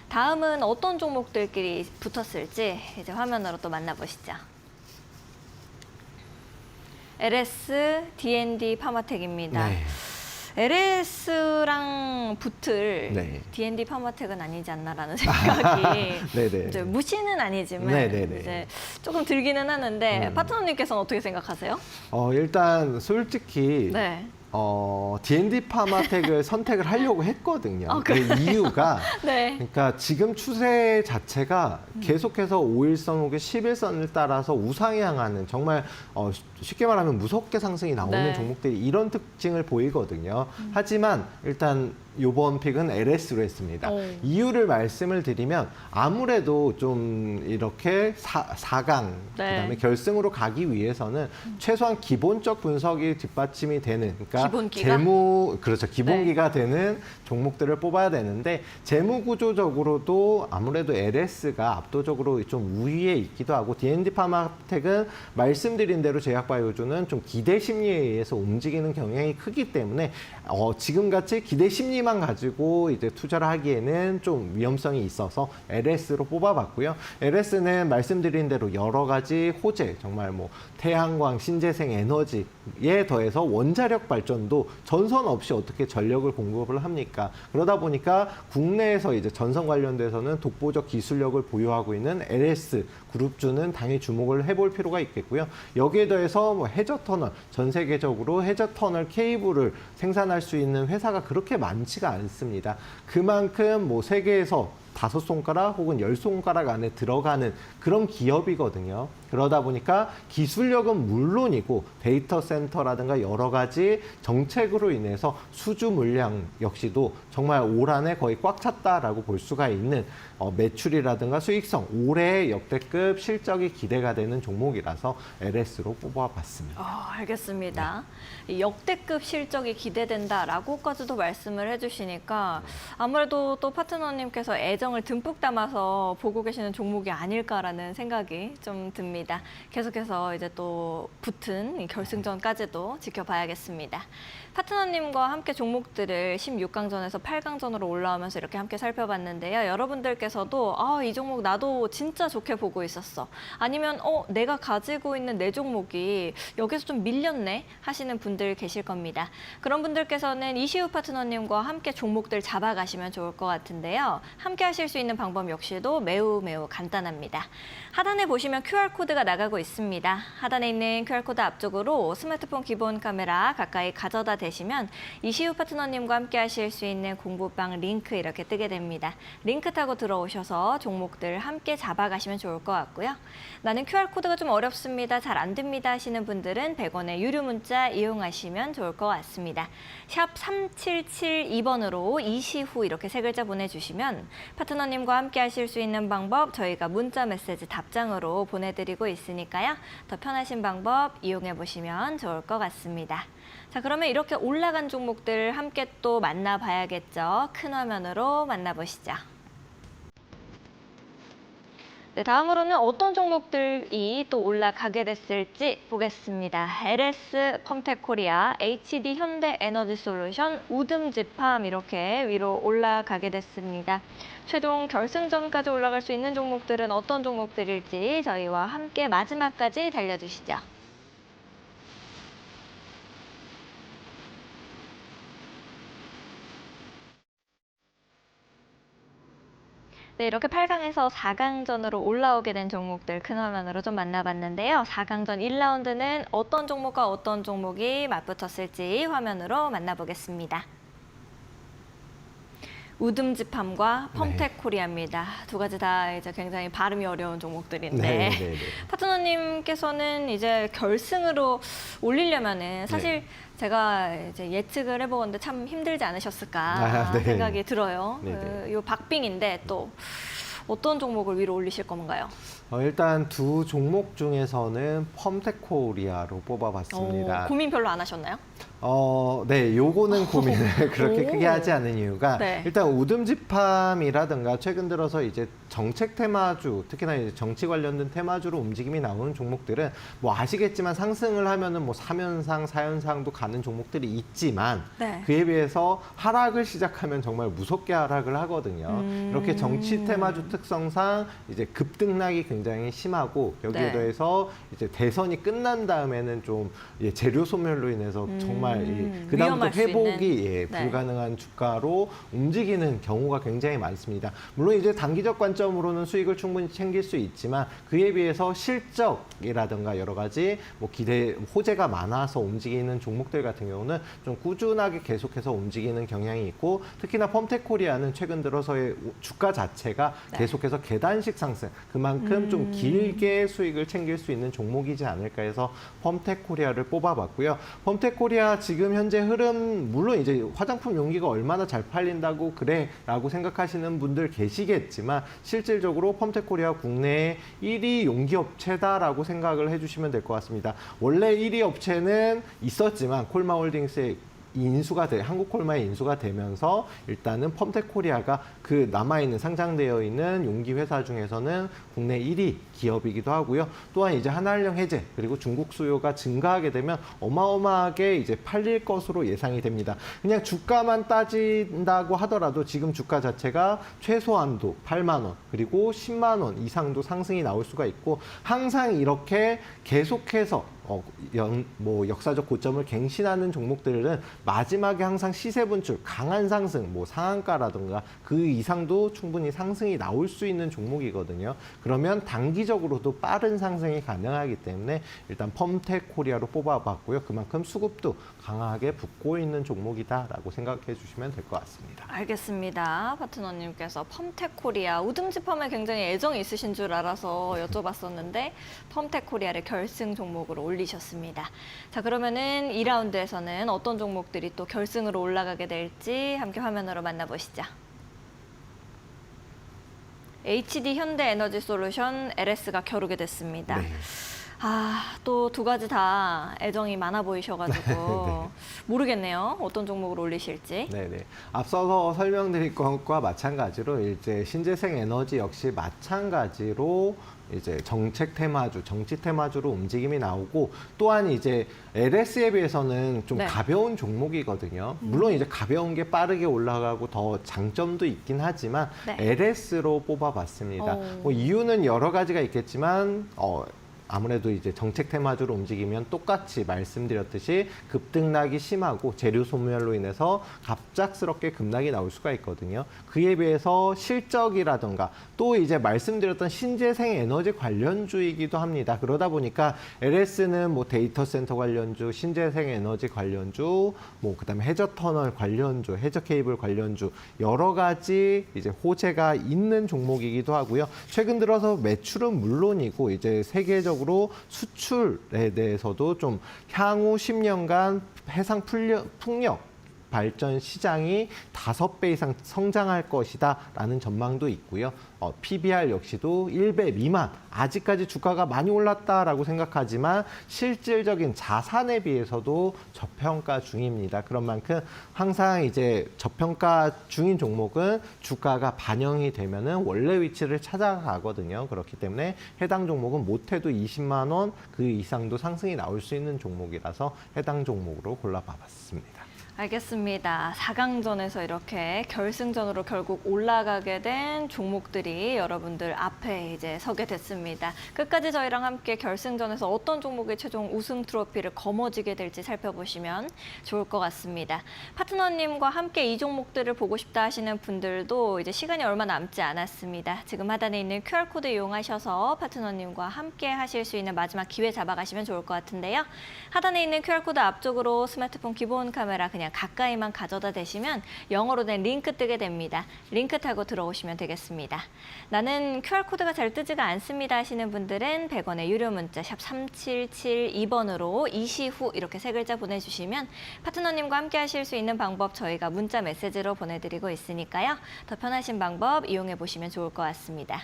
다음은 어떤 종목들끼리 붙었을지 이제 화면으로 또 만나보시죠. LS D&D 파마텍입니다. LS랑 붙을 D&D 파마텍은 아니지 않나라는 생각이 이제 무시는 아니지만 이제 조금 들기는 하는데 파트너님께서는 어떻게 생각하세요? 일단 솔직히 D&D 파마텍을 선택을 하려고 했거든요. 그 이유가 그러니까 지금 추세 자체가 계속해서 5일선 혹은 11선을 따라서 우상향하는 정말 쉽게 말하면 무섭게 상승이 나오는 종목들이 이런 특징을 보이거든요. 하지만 일단 이번 픽은 LS로 했습니다. 이유를 말씀을 드리면 아무래도 좀 이렇게 4강 그다음에 결승으로 가기 위해서는 최소한 기본적 분석이 뒷받침이 되는 그러니까 기본기가 되는 종목들을 뽑아야 되는데 재무 구조적으로도 아무래도 LS가 압도적으로 좀 우위에 있기도 하고 D&D 파마텍은 말씀드린 대로 제약바이오주는 좀 기대 심리에 의해서 움직이는 경향이 크기 때문에 지금같이 기대 심리만 가지고 이제 투자를 하기에는 좀 위험성이 있어서 LS로 뽑아봤고요. LS는 말씀드린 대로 여러 가지 호재, 정말 뭐 태양광, 신재생 에너지에 더해서 원자력 발전도 전선 없이 어떻게 전력을 공급을 합니까? 그러다 보니까 국내에서 이제 전선 관련돼서는 독보적 기술력을 보유하고 있는 LS 그룹주는 당연히 주목을 해볼 필요가 있겠고요. 여기에 더해서 뭐 해저 터널, 전 세계적으로 해저 터널 케이블을 생산할 수 있는 회사가 그렇게 많지가 않습니다. 그만큼 뭐 세계에서 5손가락 혹은 10손가락 안에 들어가는 그런 기업이거든요. 그러다 보니까 기술력은 물론이고 데이터 센터라든가 여러 가지 정책으로 인해서 수주 물량 역시도 정말 올 한해 거의 꽉 찼다라고 볼 수가 있는 매출이라든가 수익성, 올해의 역대급 실적이 기대가 되는 종목이라서 LS로 뽑아봤습니다. 알겠습니다. 이 역대급 실적이 기대된다라고까지도 말씀을 해주시니까 아무래도 또 파트너님께서 애정을 듬뿍 담아서 보고 계시는 종목이 아닐까라는 생각이 좀 듭니다. 계속해서 이제 또 붙은 이 결승전까지도 지켜봐야겠습니다. 파트너님과 함께 종목들을 16강전에서 8강전으로 올라오면서 이렇게 함께 살펴봤는데요. 여러분들께서도 이 종목 나도 진짜 좋게 보고 있었어. 아니면 내가 가지고 있는 내 종목이 여기서 좀 밀렸네 하시는 분들 계실 겁니다. 그런 분들께서는 이시우 파트너님과 함께 종목들 잡아가시면 좋을 것 같은데요. 함께 하실 수 있는 방법 역시도 매우 간단합니다. 하단에 보시면 QR코드가 나가고 있습니다. 하단에 있는 QR코드 앞쪽으로 스마트폰 기본 카메라 가까이 가져다 대시면 이시우 파트너님과 함께 하실 수 있는 공부방 링크 이렇게 뜨게 됩니다. 링크 타고 들어오셔서 종목들 함께 잡아가시면 좋을 것 같고요. 나는 QR코드가 좀 어렵습니다. 잘 안 됩니다 하시는 분들은 100원의 유료 문자 이용하시면 좋을 것 같습니다. 샵 3772번으로 이시후 이렇게 세 글자 보내주시면 파트너님과 함께 하실 수 있는 방법 저희가 문자 메시지 답장으로 보내드리고 있으니까요. 더 편하신 방법 이용해 보시면 좋을 것 같습니다. 자, 그러면 이렇게 올라간 종목들 함께 또 만나봐야겠죠. 큰 화면으로 만나보시죠. 네, 다음으로는 어떤 종목들이 또 올라가게 됐을지 보겠습니다. LS 펌텍코리아, HD 현대에너지솔루션, 우듬지팜 이렇게 위로 올라가게 됐습니다. 최종 결승전까지 올라갈 수 있는 종목들은 어떤 종목들일지 저희와 함께 마지막까지 달려주시죠. 네, 이렇게 8강에서 4강전으로 올라오게 된 종목들 큰 화면으로 좀 만나봤는데요. 4강전 1라운드는 어떤 종목과 어떤 종목이 맞붙었을지 화면으로 만나보겠습니다. 우듬지팜과 펌텍코리아입니다. 두 가지 다 이제 굉장히 발음이 어려운 종목들인데 파트너님께서는 이제 결승으로 올리려면은 사실 제가 이제 예측을 해보는데 참 힘들지 않으셨을까 생각이 들어요. 요 박빙인데 또 어떤 종목을 위로 올리실 건가요? 일단 두 종목 중에서는 펌텍코리아로 뽑아봤습니다. 고민 별로 안 하셨나요? 네, 요거는 고민을 그렇게 크게 하지 않은 이유가 일단 우듬지팜이라든가 최근 들어서 이제 정책 테마주, 특히나 이제 정치 관련된 테마주로 움직임이 나오는 종목들은 뭐 아시겠지만 상승을 하면은 뭐 3연상, 4연상도 가는 종목들이 있지만 그에 비해서 하락을 시작하면 정말 무섭게 하락을 하거든요. 이렇게 정치 테마주 특성상 이제 급등락이 굉장히 심하고 여기에 더해서 이제 대선이 끝난 다음에는 좀 재료 소멸로 인해서 정말 그다음부터 회복이 불가능한 주가로 움직이는 경우가 굉장히 많습니다. 물론 이제 단기적 관점으로는 수익을 충분히 챙길 수 있지만 그에 비해서 실적이라든가 여러 가지 뭐 기대 호재가 많아서 움직이는 종목들 같은 경우는 좀 꾸준하게 계속해서 움직이는 경향이 있고 특히나 펌텍코리아는 최근 들어서의 주가 자체가 계속해서 계단식 상승 그만큼 좀 길게 수익을 챙길 수 있는 종목이지 않을까 해서 펌텍코리아를 뽑아봤고요. 펌텍코리아 지금 현재 흐름 물론 이제 화장품 용기가 얼마나 잘 팔린다고 그래라고 생각하시는 분들 계시겠지만 실질적으로 펌텍코리아 국내 1위 용기 업체다라고 생각을 해주시면 될 것 같습니다. 원래 1위 업체는 있었지만 콜마홀딩스의 한국콜마에 인수가 되면서 일단은 펌텍코리아가 그 남아있는 상장되어 있는 용기 회사 중에서는 국내 1위 기업이기도 하고요. 또한 이제 한한령 해제 그리고 중국 수요가 증가하게 되면 어마어마하게 이제 팔릴 것으로 예상이 됩니다. 그냥 주가만 따진다고 하더라도 지금 주가 자체가 최소한도 8만 원 그리고 10만 원 이상도 상승이 나올 수가 있고 항상 이렇게 계속해서 역사적 고점을 갱신하는 종목들은 마지막에 항상 시세 분출, 강한 상승, 뭐 상한가라든가 그 이상도 충분히 상승이 나올 수 있는 종목이거든요. 그러면 단기적으로도 빠른 상승이 가능하기 때문에 일단 펌텍코리아로 뽑아봤고요. 그만큼 수급도 강하게 붙고 있는 종목이다라고 생각해 주시면 될 것 같습니다. 알겠습니다. 파트너님께서 펌텍코리아, 우듬지팜에 굉장히 애정이 있으신 줄 알아서 여쭤봤었는데 펌텍코리아를 결승 종목으로 올리셨습니다. 자, 그러면은 2라운드에서는 어떤 종목들이 또 결승으로 올라가게 될지 함께 화면으로 만나보시죠. HD 현대에너지솔루션 LS가 겨루게 됐습니다. 또 두 가지 다 애정이 많아 보이셔가지고 네. 모르겠네요. 어떤 종목을 올리실지. 네네. 앞서서 설명드린 것과 마찬가지로 이제 신재생 에너지 역시 마찬가지로 이제 정책 테마주, 정치 테마주로 움직임이 나오고 또한 이제 LS에 비해서는 좀 네. 가벼운 종목이거든요. 물론 이제 가벼운 게 빠르게 올라가고 더 장점도 있긴 하지만 네. LS로 뽑아봤습니다. 오. 뭐 이유는 여러 가지가 있겠지만 아무래도 이제 정책 테마주로 움직이면 똑같이 말씀드렸듯이 급등락이 심하고 재료 소멸로 인해서 갑작스럽게 급락이 나올 수가 있거든요. 그에 비해서 실적이라던가 또 이제 말씀드렸던 신재생 에너지 관련주이기도 합니다. 그러다 보니까 LS는 뭐 데이터 센터 관련주, 신재생 에너지 관련주, 뭐 그다음에 해저 터널 관련주, 해저 케이블 관련주 여러 가지 이제 호재가 있는 종목이기도 하고요. 최근 들어서 매출은 물론이고 이제 세계적으로 수출에 대해서도 좀 향후 10년간 해상 풍력 발전 시장이 5배 이상 성장할 것이다라는 전망도 있고요. PBR 역시도 1배 미만. 아직까지 주가가 많이 올랐다라고 생각하지만 실질적인 자산에 비해서도 저평가 중입니다. 그런 만큼 항상 이제 저평가 중인 종목은 주가가 반영이 되면은 원래 위치를 찾아가거든요. 그렇기 때문에 해당 종목은 못해도 20만 원 그 이상도 상승이 나올 수 있는 종목이라서 해당 종목으로 골라봐봤습니다. 알겠습니다. 4강전에서 이렇게 결승전으로 결국 올라가게 된 종목들이 여러분들 앞에 이제 서게 됐습니다. 끝까지 저희랑 함께 결승전에서 어떤 종목이 최종 우승 트로피를 거머쥐게 될지 살펴보시면 좋을 것 같습니다. 파트너님과 함께 이 종목들을 보고 싶다 하시는 분들도 이제 시간이 얼마 남지 않았습니다. 지금 하단에 있는 QR코드 이용하셔서 파트너님과 함께 하실 수 있는 마지막 기회 잡아가시면 좋을 것 같은데요. 하단에 있는 QR코드 앞쪽으로 스마트폰 기본 카메라 그냥 가까이만 가져다 대시면 영어로 된 링크 뜨게 됩니다. 링크 타고 들어오시면 되겠습니다. 나는 QR코드가 잘 뜨지가 않습니다 하시는 분들은 100원의 유료 문자 샵 3772번으로 이시후 이렇게 3글자 보내주시면 파트너님과 함께 하실 수 있는 방법 저희가 문자 메시지로 보내드리고 있으니까요. 더 편하신 방법 이용해 보시면 좋을 것 같습니다.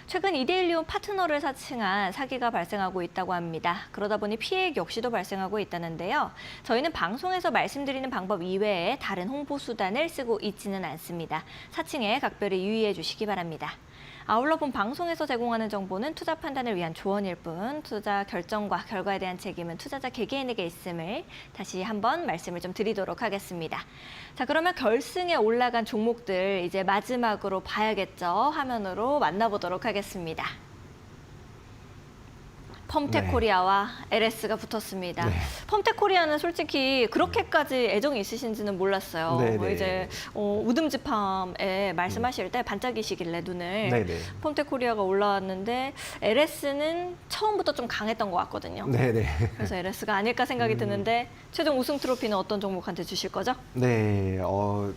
최근 이데일리온 파트너를 사칭한 사기가 발생하고 있다고 합니다. 그러다 보니 피해액 역시도 발생하고 있다는데요. 저희는 방송에서 말씀드리는 방법 이외에 다른 홍보 수단을 쓰고 있지는 않습니다. 사칭에 각별히 유의해 주시기 바랍니다. 아울러 본 방송에서 제공하는 정보는 투자 판단을 위한 조언일 뿐 투자 결정과 결과에 대한 책임은 투자자 개개인에게 있음을 다시 한번 말씀을 좀 드리도록 하겠습니다. 자, 그러면 결승에 올라간 종목들 이제 마지막으로 봐야겠죠. 화면으로 만나보도록 하겠습니다. 펌텍코리아와 LS가 붙었습니다. 네. 펌텍코리아는 솔직히 그렇게까지 애정이 있으신지는 몰랐어요. 네네. 이제 우듬지팜에 말씀하실 때 반짝이시길래 눈을 네네. 펌텍코리아가 올라왔는데 LS는 처음부터 좀 강했던 것 같거든요. 네네. 그래서 LS가 아닐까 생각이 드는데 최종 우승 트로피는 어떤 종목한테 주실 거죠? 네,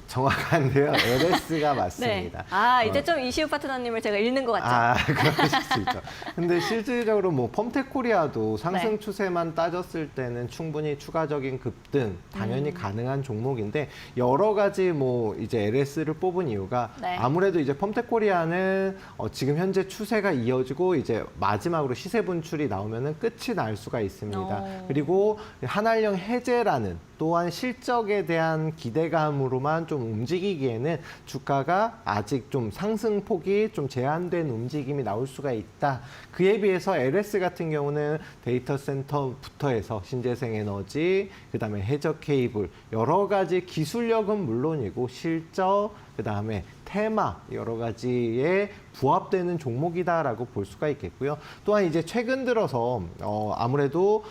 정확한데요. LS가 맞습니다. 이제 좀 이시우 파트너님을 제가 읽는 것 같죠? 그러실 수 있죠. 근데 실질적으로 뭐 펌텍코리아도 상승 네. 추세만 따졌을 때는 충분히 추가적인 급등 당연히 가능한 종목인데 여러 가지 뭐 이제 LS를 뽑은 이유가 네. 아무래도 이제 펌텍코리아는 지금 현재 추세가 이어지고 이제 마지막으로 시세 분출이 나오면은 끝이 날 수가 있습니다. 그리고 한알령 해제라는 또한 실적에 대한 기대감으로만 좀 움직이기에는 주가가 아직 좀 상승폭이 좀 제한된 움직임이 나올 수가 있다. 그에 비해서 LS 같은 경우는 데이터 센터부터 해서 신재생 에너지, 그다음에 해저 케이블 여러 가지 기술력은 물론이고 실적, 그다음에 테마 여러 가지에 부합되는 종목이다라고 볼 수가 있겠고요. 또한 이제 최근 들어서 아무래도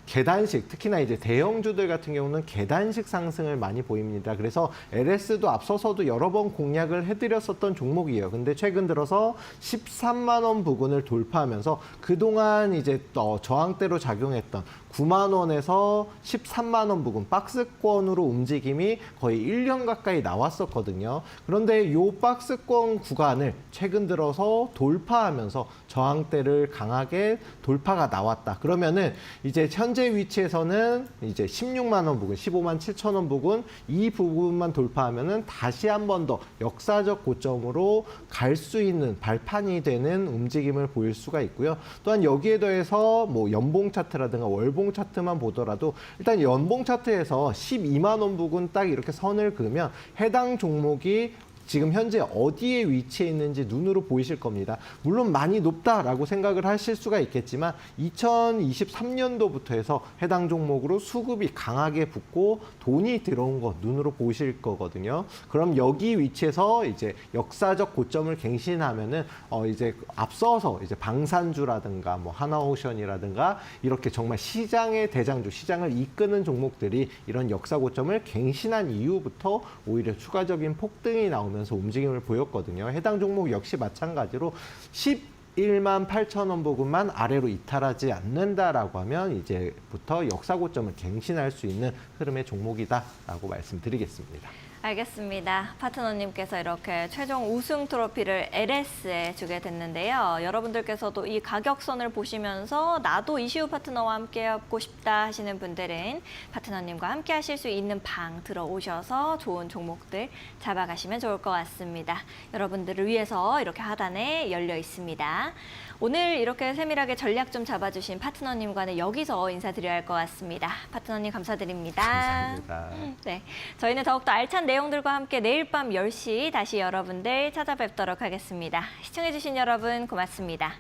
계단식 특히나 이제 대형주들 같은 경우는 계단식 상승을 많이 보입니다. 그래서 LS도 앞서서도 여러 번 공략을 해드렸었던 종목이에요. 근데 최근 들어서 13만 원 부근을 돌파하면서 그동안 이제 저항대로 작용했던 9만 원에서 13만 원 부근 박스권으로 움직임이 거의 1년 가까이 나왔었거든요. 그런데 이 박스권 구간을 최근 들어서 돌파하면서 저항대를 강하게 돌파가 나왔다. 그러면은 이제 현재 위치에서는 이제 16만 원 부근, 15만 7천 원 부근 이 부분만 돌파하면은 다시 한 번 더 역사적 고점으로 갈 수 있는 발판이 되는 움직임을 보일 수가 있고요. 또한 여기에 더해서 뭐 연봉 차트라든가 월봉 차트만 보더라도 일단 연봉 차트에서 12만 원 부근 딱 이렇게 선을 그으면 해당 종목이 지금 현재 어디에 위치해 있는지 눈으로 보이실 겁니다. 물론 많이 높다라고 생각을 하실 수가 있겠지만 2023년도부터 해서 해당 종목으로 수급이 강하게 붙고 돈이 들어온 거 눈으로 보실 거거든요. 그럼 여기 위치에서 이제 역사적 고점을 갱신하면은 이제 앞서서 이제 방산주라든가 뭐 하나오션이라든가 이렇게 정말 시장의 대장주, 시장을 이끄는 종목들이 이런 역사 고점을 갱신한 이후부터 오히려 추가적인 폭등이 나오면 움직임을 보였거든요. 해당 종목 역시 마찬가지로 11만 8천 원 부근만 아래로 이탈하지 않는다라고 하면 이제부터 역사 고점을 갱신할 수 있는 흐름의 종목이다라고 말씀드리겠습니다. 알겠습니다. 파트너님께서 이렇게 최종 우승 트로피를 LS에 주게 됐는데요. 여러분들께서도 이 가격선을 보시면서 나도 이시우 파트너와 함께 하고 싶다 하시는 분들은 파트너님과 함께 하실 수 있는 방 들어오셔서 좋은 종목들 잡아가시면 좋을 것 같습니다. 여러분들을 위해서 이렇게 하단에 열려 있습니다. 오늘 이렇게 세밀하게 전략 좀 잡아주신 파트너님과는 여기서 인사드려야 할 것 같습니다. 파트너님 감사드립니다. 감사합니다. 네, 저희는 더욱더 알찬 내용들과 함께 내일 밤 10시 다시 여러분들 찾아뵙도록 하겠습니다. 시청해주신 여러분 고맙습니다.